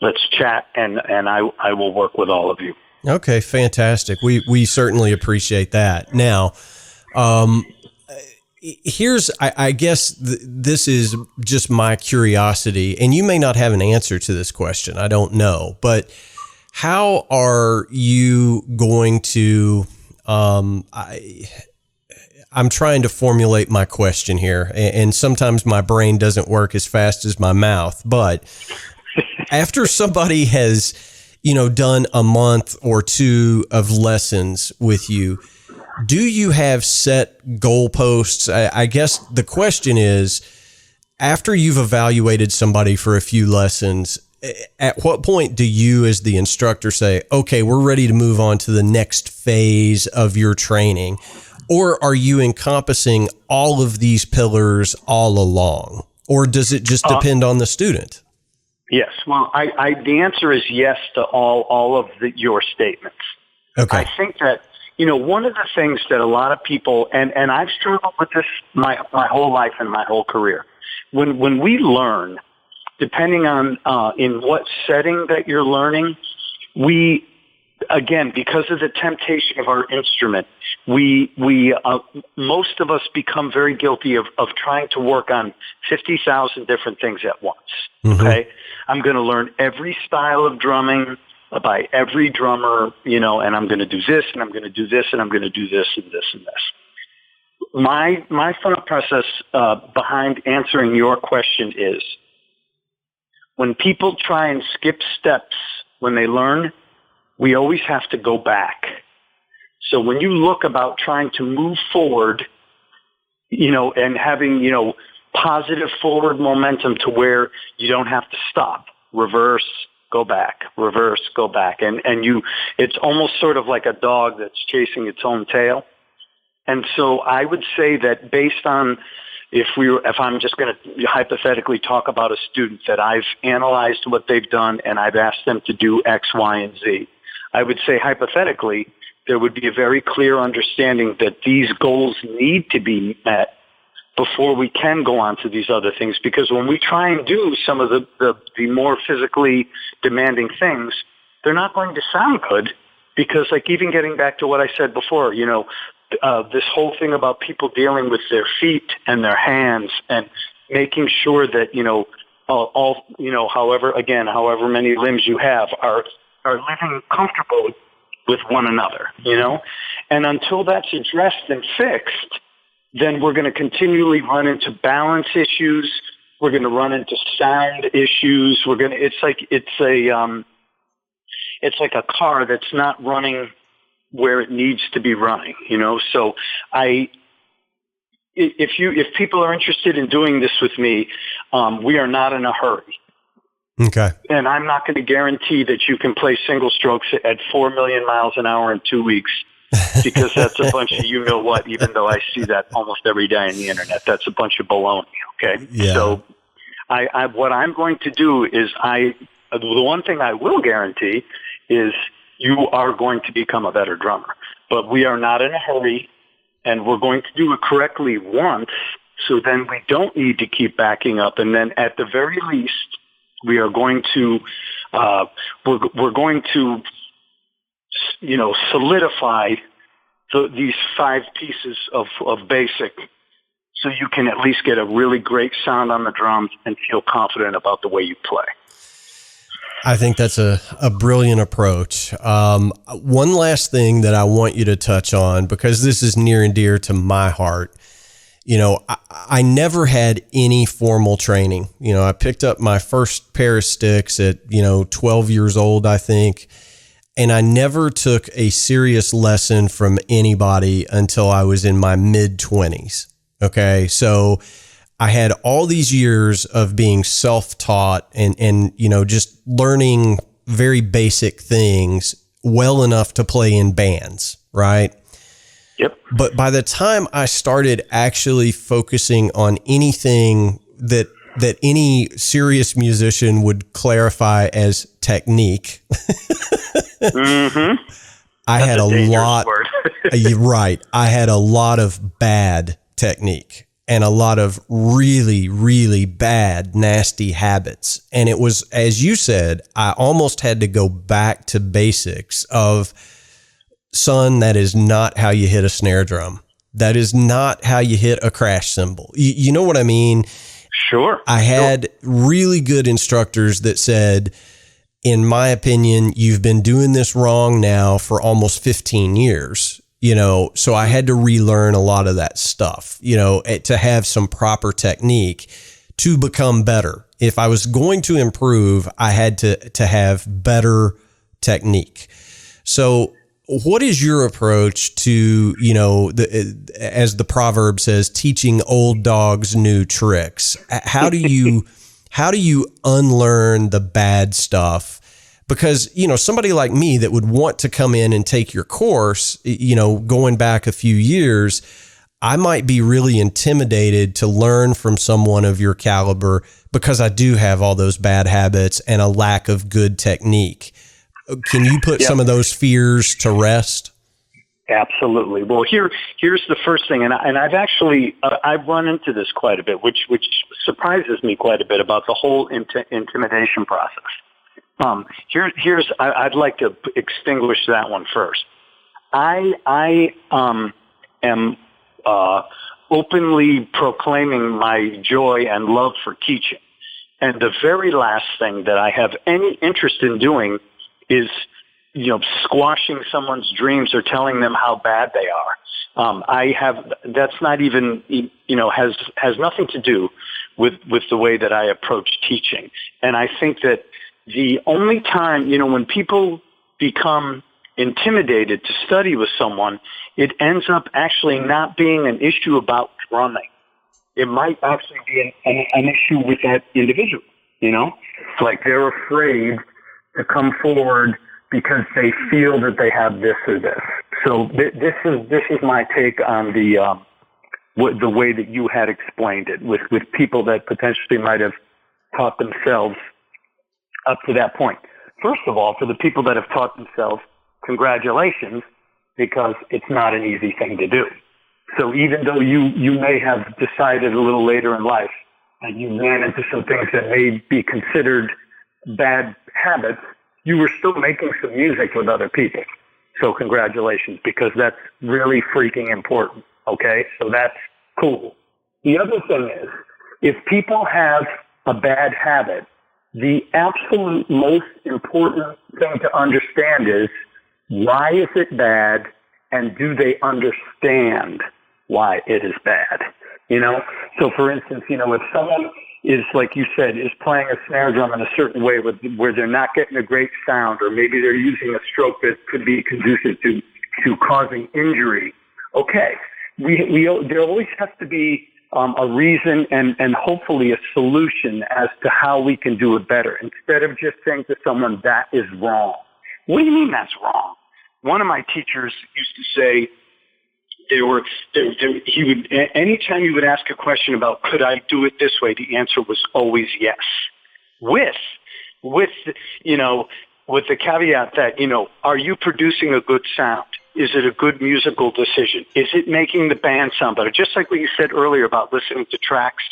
let's chat, and I will work with all of you. Okay, fantastic. We certainly appreciate that. Now, here's, I guess this is just my curiosity, and you may not have an answer to this question. I don't know, but how are you going to, I'm trying to formulate my question here, and sometimes my brain doesn't work as fast as my mouth, but after somebody has, done a month or two of lessons with you, do you have set goalposts? I guess the question is, after you've evaluated somebody for a few lessons, at what point do you as the instructor say, okay, we're ready to move on to the next phase of your training? Or are you encompassing all of these pillars all along? Or does it just depend on the student? Yes. Well, the answer is yes to all of your statements. Okay. I think that, one of the things that a lot of people, and I've struggled with this my whole life and my whole career, when we learn, depending on in what setting that you're learning, we, again, because of the temptation of our instrument, we most of us become very guilty of trying to work on 50,000 different things at once. Mm-hmm. Okay, I'm going to learn every style of drumming by every drummer, and I'm going to do this, and I'm going to do this, and I'm going to do this, and this, and this. My thought process behind answering your question is, when people try and skip steps when they learn, we always have to go back. So when you look about trying to move forward, and having, positive forward momentum to where you don't have to stop, reverse, go back, reverse, go back. And it's almost sort of like a dog that's chasing its own tail. And so I would say that based on, if I'm just going to hypothetically talk about a student that I've analyzed what they've done and I've asked them to do X, Y, and Z, I would say hypothetically, there would be a very clear understanding that these goals need to be met before we can go on to these other things. Because when we try and do some of the more physically demanding things, they're not going to sound good. Because, like, even getting back to what I said before, this whole thing about people dealing with their feet and their hands and making sure that, however many limbs you have are living comfortable with one another, And until that's addressed and fixed, then we're going to continually run into balance issues. We're going to run into sound issues. It's like a car that's not running where it needs to be running, So if people are interested in doing this with me, we are not in a hurry. Okay. And I'm not going to guarantee that you can play single strokes at 4 million miles an hour in 2 weeks, because that's a bunch of you-know-what, even though I see that almost every day on the internet. That's a bunch of baloney, okay? Yeah. So what I'm going to do is the one thing I will guarantee is you are going to become a better drummer. But we are not in a hurry, and we're going to do it correctly once, so then we don't need to keep backing up. And then at the very least, we are going to we're going to solidify these 5 pieces of basic, so you can at least get a really great sound on the drums and feel confident about the way you play. I think that's a brilliant approach. One last thing that I want you to touch on, because this is near and dear to my heart. I never had any formal training. I picked up my first pair of sticks at, 12 years old, I think. And I never took a serious lesson from anybody until I was in my mid-20s. Okay. So I had all these years of being self-taught and just learning very basic things well enough to play in bands, right? Yep. But by the time I started actually focusing on anything that that any serious musician would clarify as technique. Mm-hmm. I That's had a a dangerous lot, word. right. I had a lot of bad technique and a lot of really, really bad, nasty habits. And it was, as you said, I almost had to go back to basics of, son, that is not how you hit a snare drum. That is not how you hit a crash cymbal. You know what I mean? Sure. I had really good instructors that said, in my opinion, you've been doing this wrong now for almost 15 years, so I had to relearn a lot of that stuff, to have some proper technique to become better. If I was going to improve, I had to have better technique. So what is your approach to, as the proverb says, teaching old dogs new tricks? How do you unlearn the bad stuff? Because, somebody like me that would want to come in and take your course, going back a few years, I might be really intimidated to learn from someone of your caliber because I do have all those bad habits and a lack of good technique. Can you put some of those fears to rest? Absolutely. Well, here's the first thing, and I've actually I've run into this quite a bit, which surprises me quite a bit about the whole intimidation process. I'd like to extinguish that one first. I am openly proclaiming my joy and love for teaching, and the very last thing that I have any interest in doing is, squashing someone's dreams or telling them how bad they are. That's not even, has nothing to do with the way that I approach teaching. And I think that the only time, when people become intimidated to study with someone, it ends up actually not being an issue about drumming. It might actually be an issue with that individual, like they're afraid to come forward because they feel that they have this or this. So this is my take on the way that you had explained it with people that potentially might have taught themselves up to that point. First of all, for the people that have taught themselves, congratulations, because it's not an easy thing to do. So even though you may have decided a little later in life and you ran into some things that may be considered bad habits, you were still making some music with other people. So congratulations, because that's really freaking important. Okay? So that's cool. The other thing is, if people have a bad habit, the absolute most important thing to understand is, why is it bad, and do they understand why it is bad? So for instance, if someone is, like you said, is playing a snare drum in a certain way where they're not getting a great sound, or maybe they're using a stroke that could be conducive to causing injury. Okay, there always has to be a reason and hopefully a solution as to how we can do it better, instead of just saying to someone, that is wrong. What do you mean that's wrong? One of my teachers used to say, anytime you would ask a question about, could I do it this way, the answer was always yes. With the caveat that, are you producing a good sound? Is it a good musical decision? Is it making the band sound better? Just like what you said earlier about listening to tracks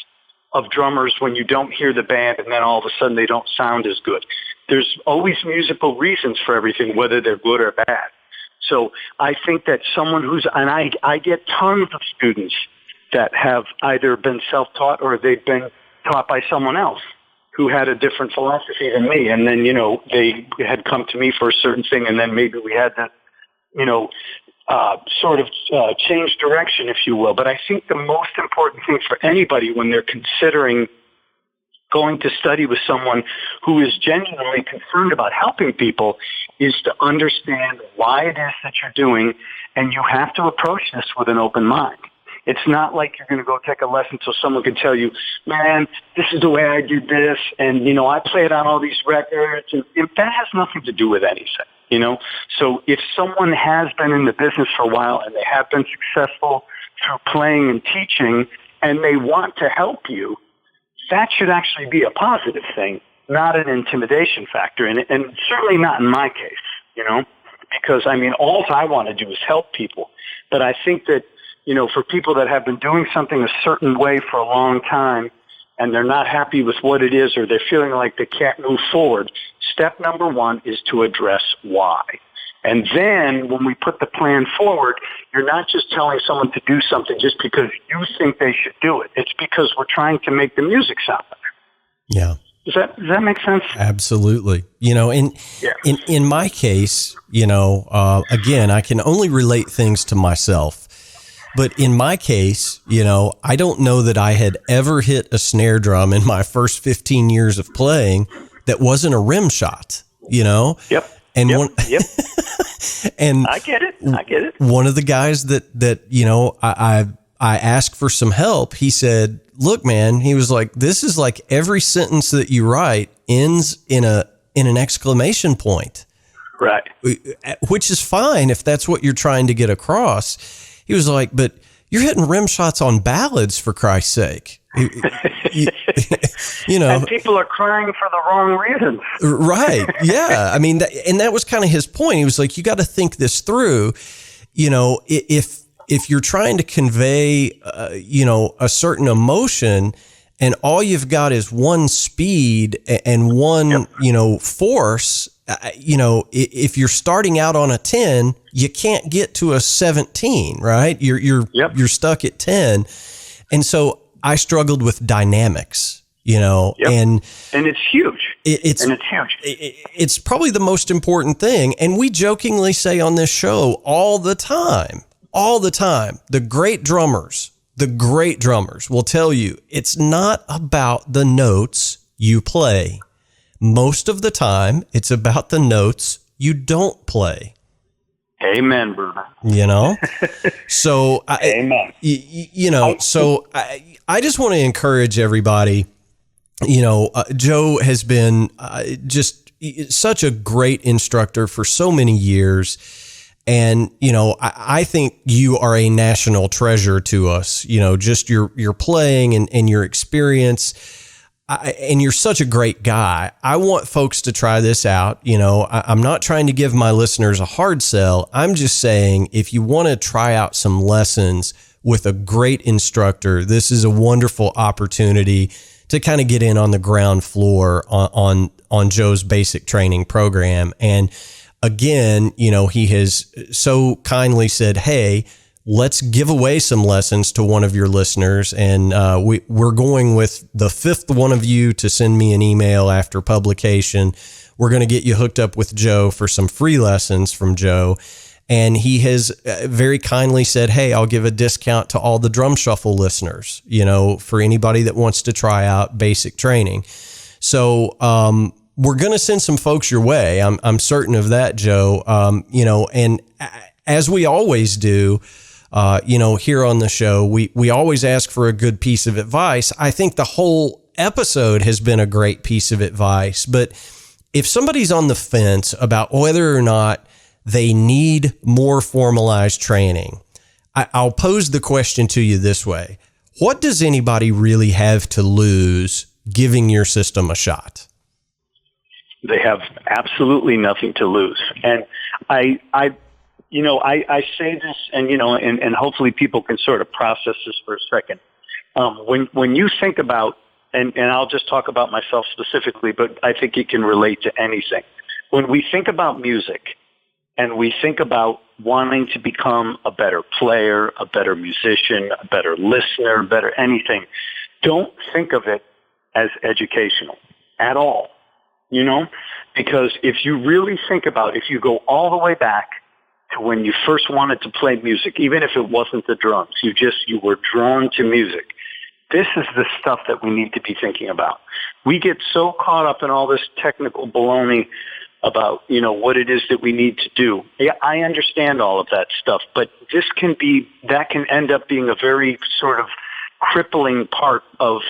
of drummers when you don't hear the band and then all of a sudden they don't sound as good. There's always musical reasons for everything, whether they're good or bad. So I think that someone and I get tons of students that have either been self-taught or they've been taught by someone else who had a different philosophy than me. And then, they had come to me for a certain thing, and then maybe we had to, change direction, if you will. But I think the most important thing for anybody when they're considering going to study with someone who is genuinely concerned about helping people is to understand why it is that you're doing, and you have to approach this with an open mind. It's not like you're going to go take a lesson so someone can tell you, man, this is the way I do this, and, I play it on all these records, and that has nothing to do with anything, So if someone has been in the business for a while and they have been successful through playing and teaching, and they want to help you, that should actually be a positive thing, not an intimidation factor. And certainly not in my case, because, I mean, all I want to do is help people. But I think that, for people that have been doing something a certain way for a long time and they're not happy with what it is, or they're feeling like they can't move forward, step number one is to address why. And then when we put the plan forward, you're not just telling someone to do something just because you think they should do it. It's because we're trying to make the music sound better. Yeah. Does that make sense? Absolutely. In my case, again, I can only relate things to myself. But in my case, I don't know that I had ever hit a snare drum in my first 15 years of playing that wasn't a rim shot, Yep. And yep. And I get it. One of the guys that I asked for some help, he said, "Look, man," he was like, "this is like every sentence that you write ends in an exclamation point." Right. Which is fine if that's what you're trying to get across. He was like, "But you're hitting rim shots on ballads, for Christ's sake." And people are crying for the wrong reasons. Right. Yeah. I mean, and that was kind of his point. He was like, you got to think this through. If you're trying to convey, a certain emotion, and all you've got is one speed and one, force, if you're starting out on a 10, you can't get to a 17, right? You're stuck at 10. And so I struggled with dynamics, and it's huge. It's huge. It's probably the most important thing. And we jokingly say on this show all the time, the great drummers will tell you it's not about the notes you play. Most of the time, it's about the notes you don't play. Amen, brother. So amen. So I just want to encourage everybody. Joe has been just such a great instructor for so many years. And, I think you are a national treasure to us, just your playing and your experience. And you're such a great guy. I want folks to try this out. I'm not trying to give my listeners a hard sell. I'm just saying, if you want to try out some lessons with a great instructor, this is a wonderful opportunity to kind of get in on the ground floor on Joe's basic training program. And again, he has so kindly said, "Hey, let's give away some lessons to one of your listeners." And we're going with the fifth one of you to send me an email after publication. We're going to get you hooked up with Joe for some free lessons from Joe. And he has very kindly said, "Hey, I'll give a discount to all the Drum Shuffle listeners, for anybody that wants to try out basic training." So, we're going to send some folks your way. I'm certain of that, Joe. And as we always do, here on the show, we always ask for a good piece of advice. I think the whole episode has been a great piece of advice. But if somebody's on the fence about whether or not they need more formalized training, I'll pose the question to you this way. What does anybody really have to lose giving your system a shot? They have absolutely nothing to lose. And I say this, and hopefully people can sort of process this for a second. When you think about, and I'll just talk about myself specifically, but I think it can relate to anything. When we think about music and we think about wanting to become a better player, a better musician, a better listener, better anything, don't think of it as educational at all. Because if you really think about, if you go all the way back to when you first wanted to play music, even if it wasn't the drums, you were drawn to music. This is the stuff that we need to be thinking about. We get so caught up in all this technical baloney about, what it is that we need to do. Yeah, I understand all of that stuff, but that can end up being a very sort of crippling part of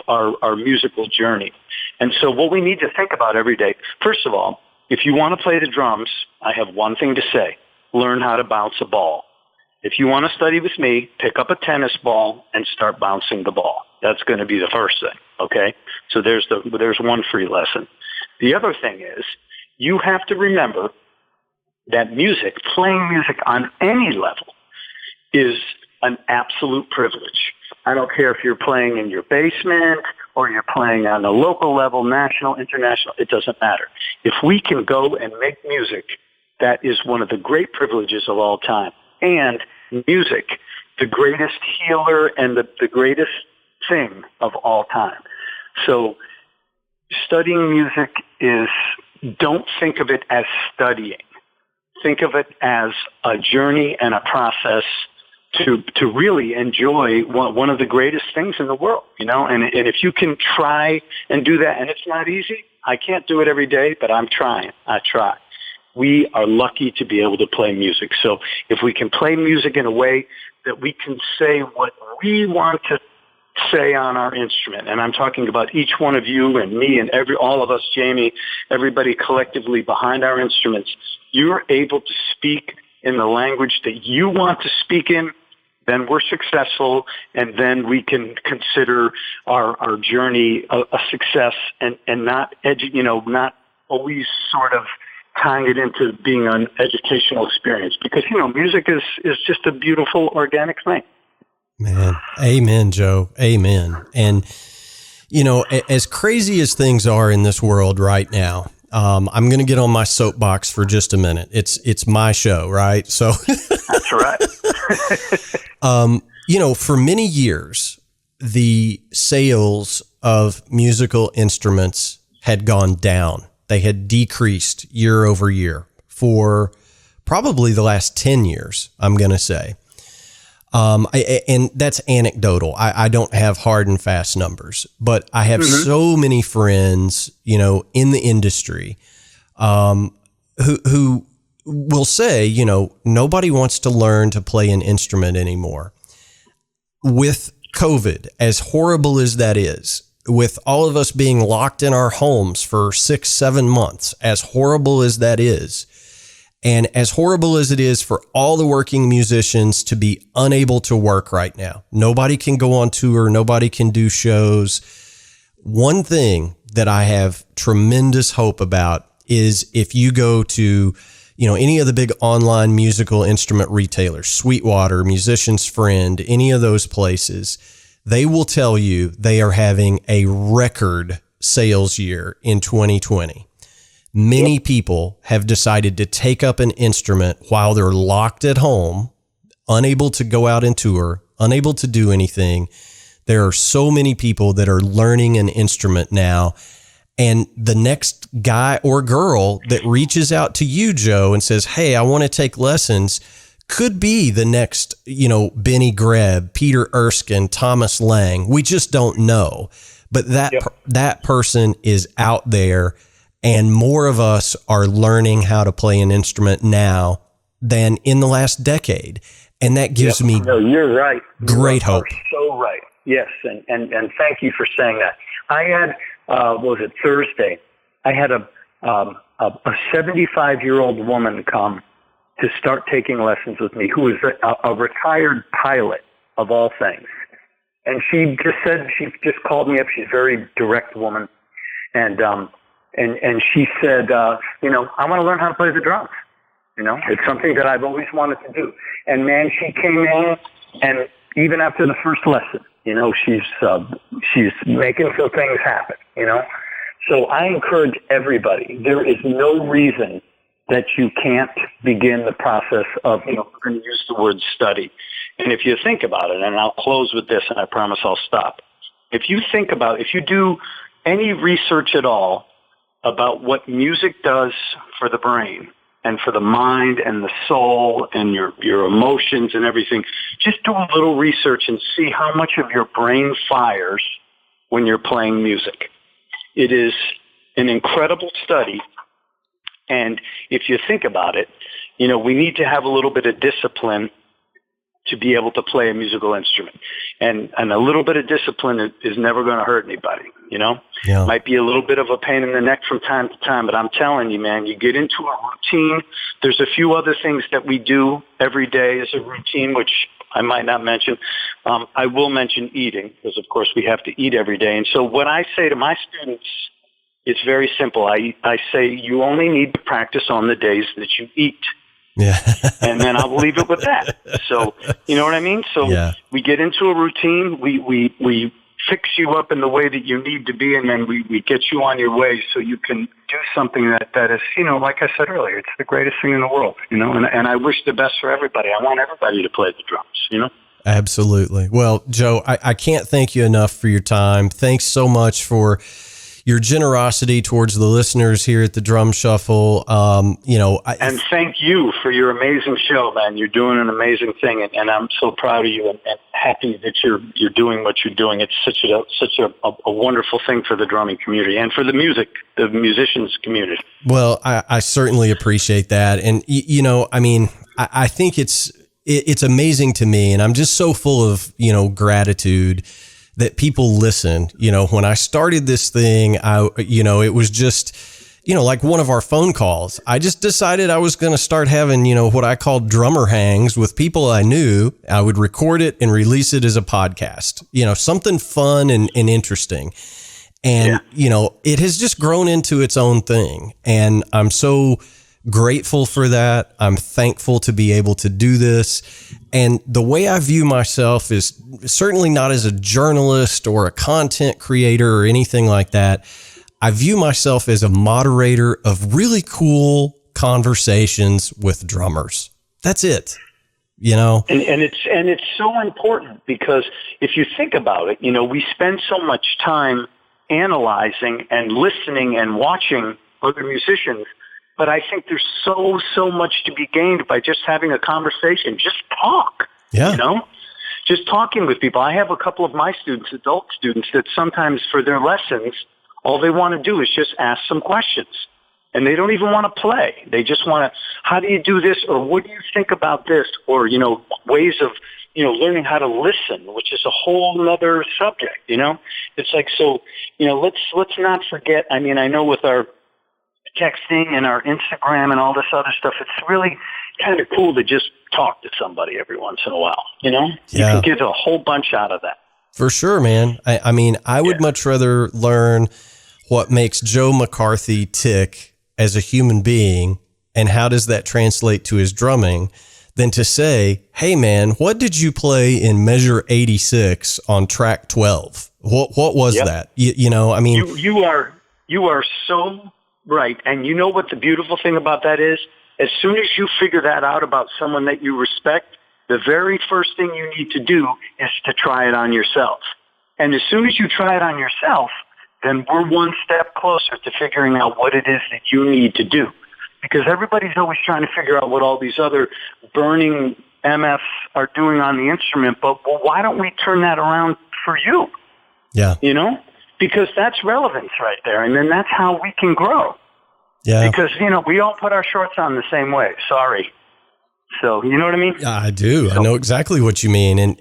our musical journey. And so what we need to think about every day, first of all, if you want to play the drums, I have one thing to say: learn how to bounce a ball. If you want to study with me, pick up a tennis ball and start bouncing the ball. That's going to be the first thing. Okay? So there's one free lesson. The other thing is, you have to remember that playing music on any level is an absolute privilege. I don't care if you're playing in your basement or you're playing on a local level, national, international, it doesn't matter. If we can go and make music, that is one of the great privileges of all time. And music, the greatest healer and the greatest thing of all time. So studying music don't think of it as studying. Think of it as a journey and a process to really enjoy one of the greatest things in the world, and if you can try and do that, and it's not easy, I can't do it every day, but I'm trying. I try. We are lucky to be able to play music. So if we can play music in a way that we can say what we want to say on our instrument, and I'm talking about each one of you and me and all of us, Jamie, everybody collectively behind our instruments, you're able to speak in the language that you want to speak in, then we're successful, and then we can consider our journey a success, and not always sort of tying it into being an educational experience, because music is just a beautiful organic thing. Man, amen, Joe, amen. And as crazy as things are in this world right now, I'm going to get on my soapbox for just a minute. It's my show, right? So that's right. For many years, the sales of musical instruments had gone down. They had decreased year over year for probably the last 10 years, I'm going to say. And that's anecdotal. I don't have hard and fast numbers, but I have so many friends, in the industry, who will say, nobody wants to learn to play an instrument anymore. With COVID, as horrible as that is, with all of us being locked in our homes for 6-7 months, as horrible as that is, and as horrible as it is for all the working musicians to be unable to work right now, nobody can go on tour, nobody can do shows. One thing that I have tremendous hope about is if you go to, any of the big online musical instrument retailers, Sweetwater, Musician's Friend, any of those places, they will tell you they are having a record sales year in 2020. Many people have decided to take up an instrument while they're locked at home, unable to go out and tour, unable to do anything. There are so many people that are learning an instrument now. And the next guy or girl that reaches out to you, Joe, and says, hey, I want to take lessons, could be the next, Benny Greb, Peter Erskine, Thomas Lang. We just don't know. But that person is out there. And more of us are learning how to play an instrument now than in the last decade. And that gives me you're right. Great hope. You're so right. Yes. And thank you for saying that. I had, Thursday? I had a 75-year-old woman come to start taking lessons with me, who is a retired pilot of all things. And she just called me up. She's a very direct woman. And she said, I want to learn how to play the drums. It's something that I've always wanted to do. And man, she came in, and even after the first lesson, she's making some things happen, So I encourage everybody, there is no reason that you can't begin the process of, we're going to use the word study. And if you think about it, and I'll close with this, and I promise I'll stop. If you do any research at all about what music does for the brain and for the mind and the soul and your emotions and everything, just do a little research and see how much of your brain fires when you're playing music. It is an incredible study. And if you think about it, we need to have a little bit of discipline to be able to play a musical instrument. And a little bit of discipline is never going to hurt anybody, Yeah. Might be a little bit of a pain in the neck from time to time, but I'm telling you, man, you get into a routine. There's a few other things that we do every day as a routine, which I might not mention. I will mention eating because, of course, we have to eat every day. And so what I say to my students, it's very simple. I say you only need to practice on the days that you eat. Yeah. And then I'll leave it with that. So, you know what I mean? So we get into a routine. We fix you up in the way that you need to be, and then we get you on your way so you can do something that is, like I said earlier, it's the greatest thing in the world, and I wish the best for everybody. I want everybody to play the drums, Absolutely. Well, Joe, I can't thank you enough for your time. Thanks so much for your generosity towards the listeners here at the Drum Shuffle. And thank you for your amazing show, man. You're doing an amazing thing, and I'm so proud of you and happy that you're doing what you're doing. It's such a wonderful thing for the drumming community and for the musicians community. Well, I certainly appreciate that. And, I think it's amazing to me, and I'm just so full of, gratitude that people listen. When I started this thing, it was just, like one of our phone calls. I just decided I was going to start having, what I called drummer hangs with people I knew. I would record it and release it as a podcast, something fun and interesting. And, it has just grown into its own thing. And I'm so grateful for that. I'm thankful to be able to do this. And the way I view myself is certainly not as a journalist or a content creator or anything like that. I view myself as a moderator of really cool conversations with drummers. That's it. And it's so important because if you think about it, we spend so much time analyzing and listening and watching other musicians. But I think there's so much to be gained by just having a conversation. Just talk, just talking with people. I have a couple of my students, adult students, that sometimes for their lessons, all they want to do is just ask some questions. And they don't even want to play. They just want to, how do you do this? Or what do you think about this? Or, ways of, learning how to listen, which is a whole other subject, It's like, so, let's not forget. I mean, I know with our texting and our Instagram and all this other stuff, it's really kind of cool to just talk to somebody every once in a while, You can get a whole bunch out of that. For sure, man. I would much rather learn what makes Joe McCarthy tick as a human being and how does that translate to his drumming than to say, hey, man, what did you play in measure 86 on track 12? What was that? You are so right. And you know what the beautiful thing about that is? As soon as you figure that out about someone that you respect, the very first thing you need to do is to try it on yourself. And as soon as you try it on yourself, then we're one step closer to figuring out what it is that you need to do. Because everybody's always trying to figure out what all these other burning MFs are doing on the instrument. But why don't we turn that around for you? Yeah. Because that's relevance right there. And then that's how we can grow. Yeah. Because, we all put our shorts on the same way. Sorry. So, you know what I mean? Yeah, I do. I know exactly what you mean. And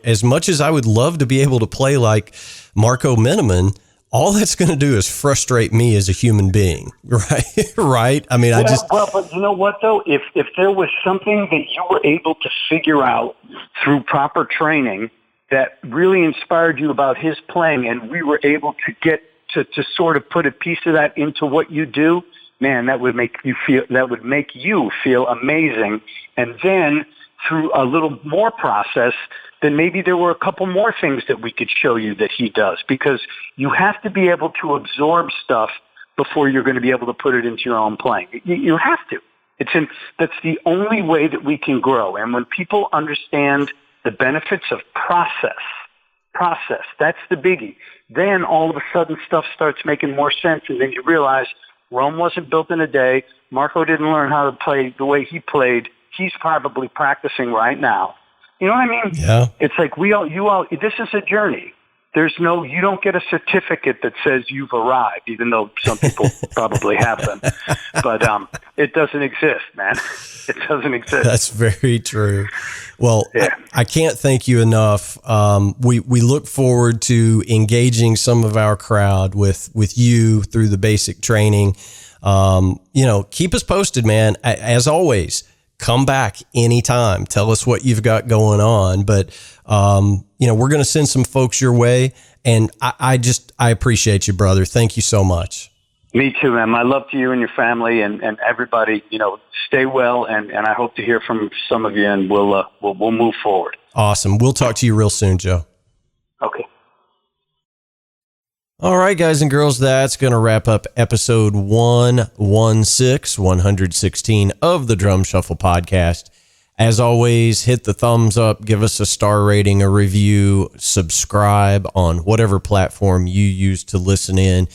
as much as I would love to be able to play like Marco Miniman, all that's going to do is frustrate me as a human being. Right. Right. I mean, but you know what though? If there was something that you were able to figure out through proper training that really inspired you about his playing, and we were able to get to sort of put a piece of that into what you do, man, that would make you feel amazing. And then through a little more process, then maybe there were a couple more things that we could show you that he does, because you have to be able to absorb stuff before you're going to be able to put it into your own playing. You have to. That's the only way that we can grow. And when people understand the benefits of process, that's the biggie. Then all of a sudden stuff starts making more sense, and then you realize Rome wasn't built in a day. Marco didn't learn how to play the way he played. He's probably practicing right now. You know what I mean? Yeah. It's like this is a journey. You don't get a certificate that says you've arrived, even though some people probably have them. But it doesn't exist, man. It doesn't exist. That's very true. Well, yeah. I can't thank you enough. We look forward to engaging some of our crowd with you through the basic training. Keep us posted, man. As always, come back anytime. Tell us what you've got going on. But, we're going to send some folks your way. And I appreciate you, brother. Thank you so much. Me too, man. My love to you and your family and everybody. Stay well, and I hope to hear from some of you, and we'll move forward. Awesome. We'll talk to you real soon, Joe. Okay. All right, guys and girls, that's going to wrap up episode 116 of the Drum Shuffle podcast. As always, hit the thumbs up, give us a star rating, a review, subscribe on whatever platform you use to listen in.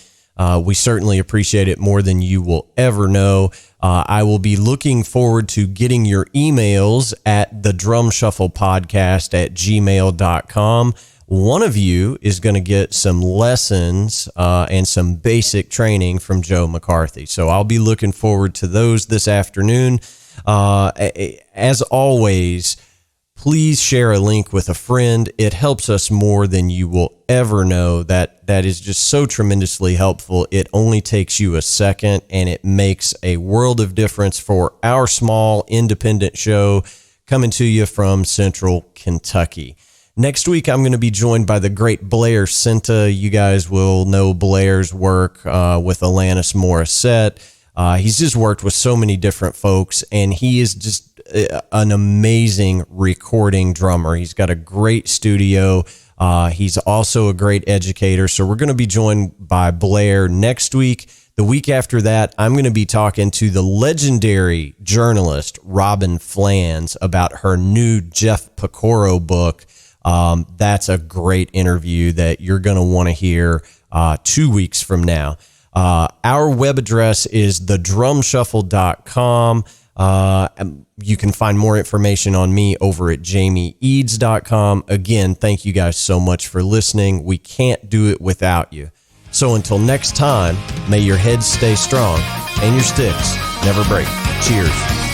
We certainly appreciate it more than you will ever know. I will be looking forward to getting your emails at thedrumshufflepodcast@gmail.com. One of you is going to get some lessons and some basic training from Joe McCarthy. So I'll be looking forward to those this afternoon. As always, please share a link with a friend. It helps us more than you will ever know. That is just so tremendously helpful. It only takes you a second, and it makes a world of difference for our small independent show coming to you from Central Kentucky. Next week, I'm going to be joined by the great Blair Senta. You guys will know Blair's work with Alanis Morissette. He's just worked with so many different folks, and he is just an amazing recording drummer. He's got a great studio. He's also a great educator. So we're going to be joined by Blair next week. The week after that, I'm going to be talking to the legendary journalist Robin Flans about her new Jeff Pecoro book. That's a great interview that you're going to want to hear 2 weeks from now. Our web address is thedrumshuffle.com. You can find more information on me over at jamieeads.com. Again, thank you guys so much for listening. We can't do it without you. So until next time, may your heads stay strong and your sticks never break. Cheers.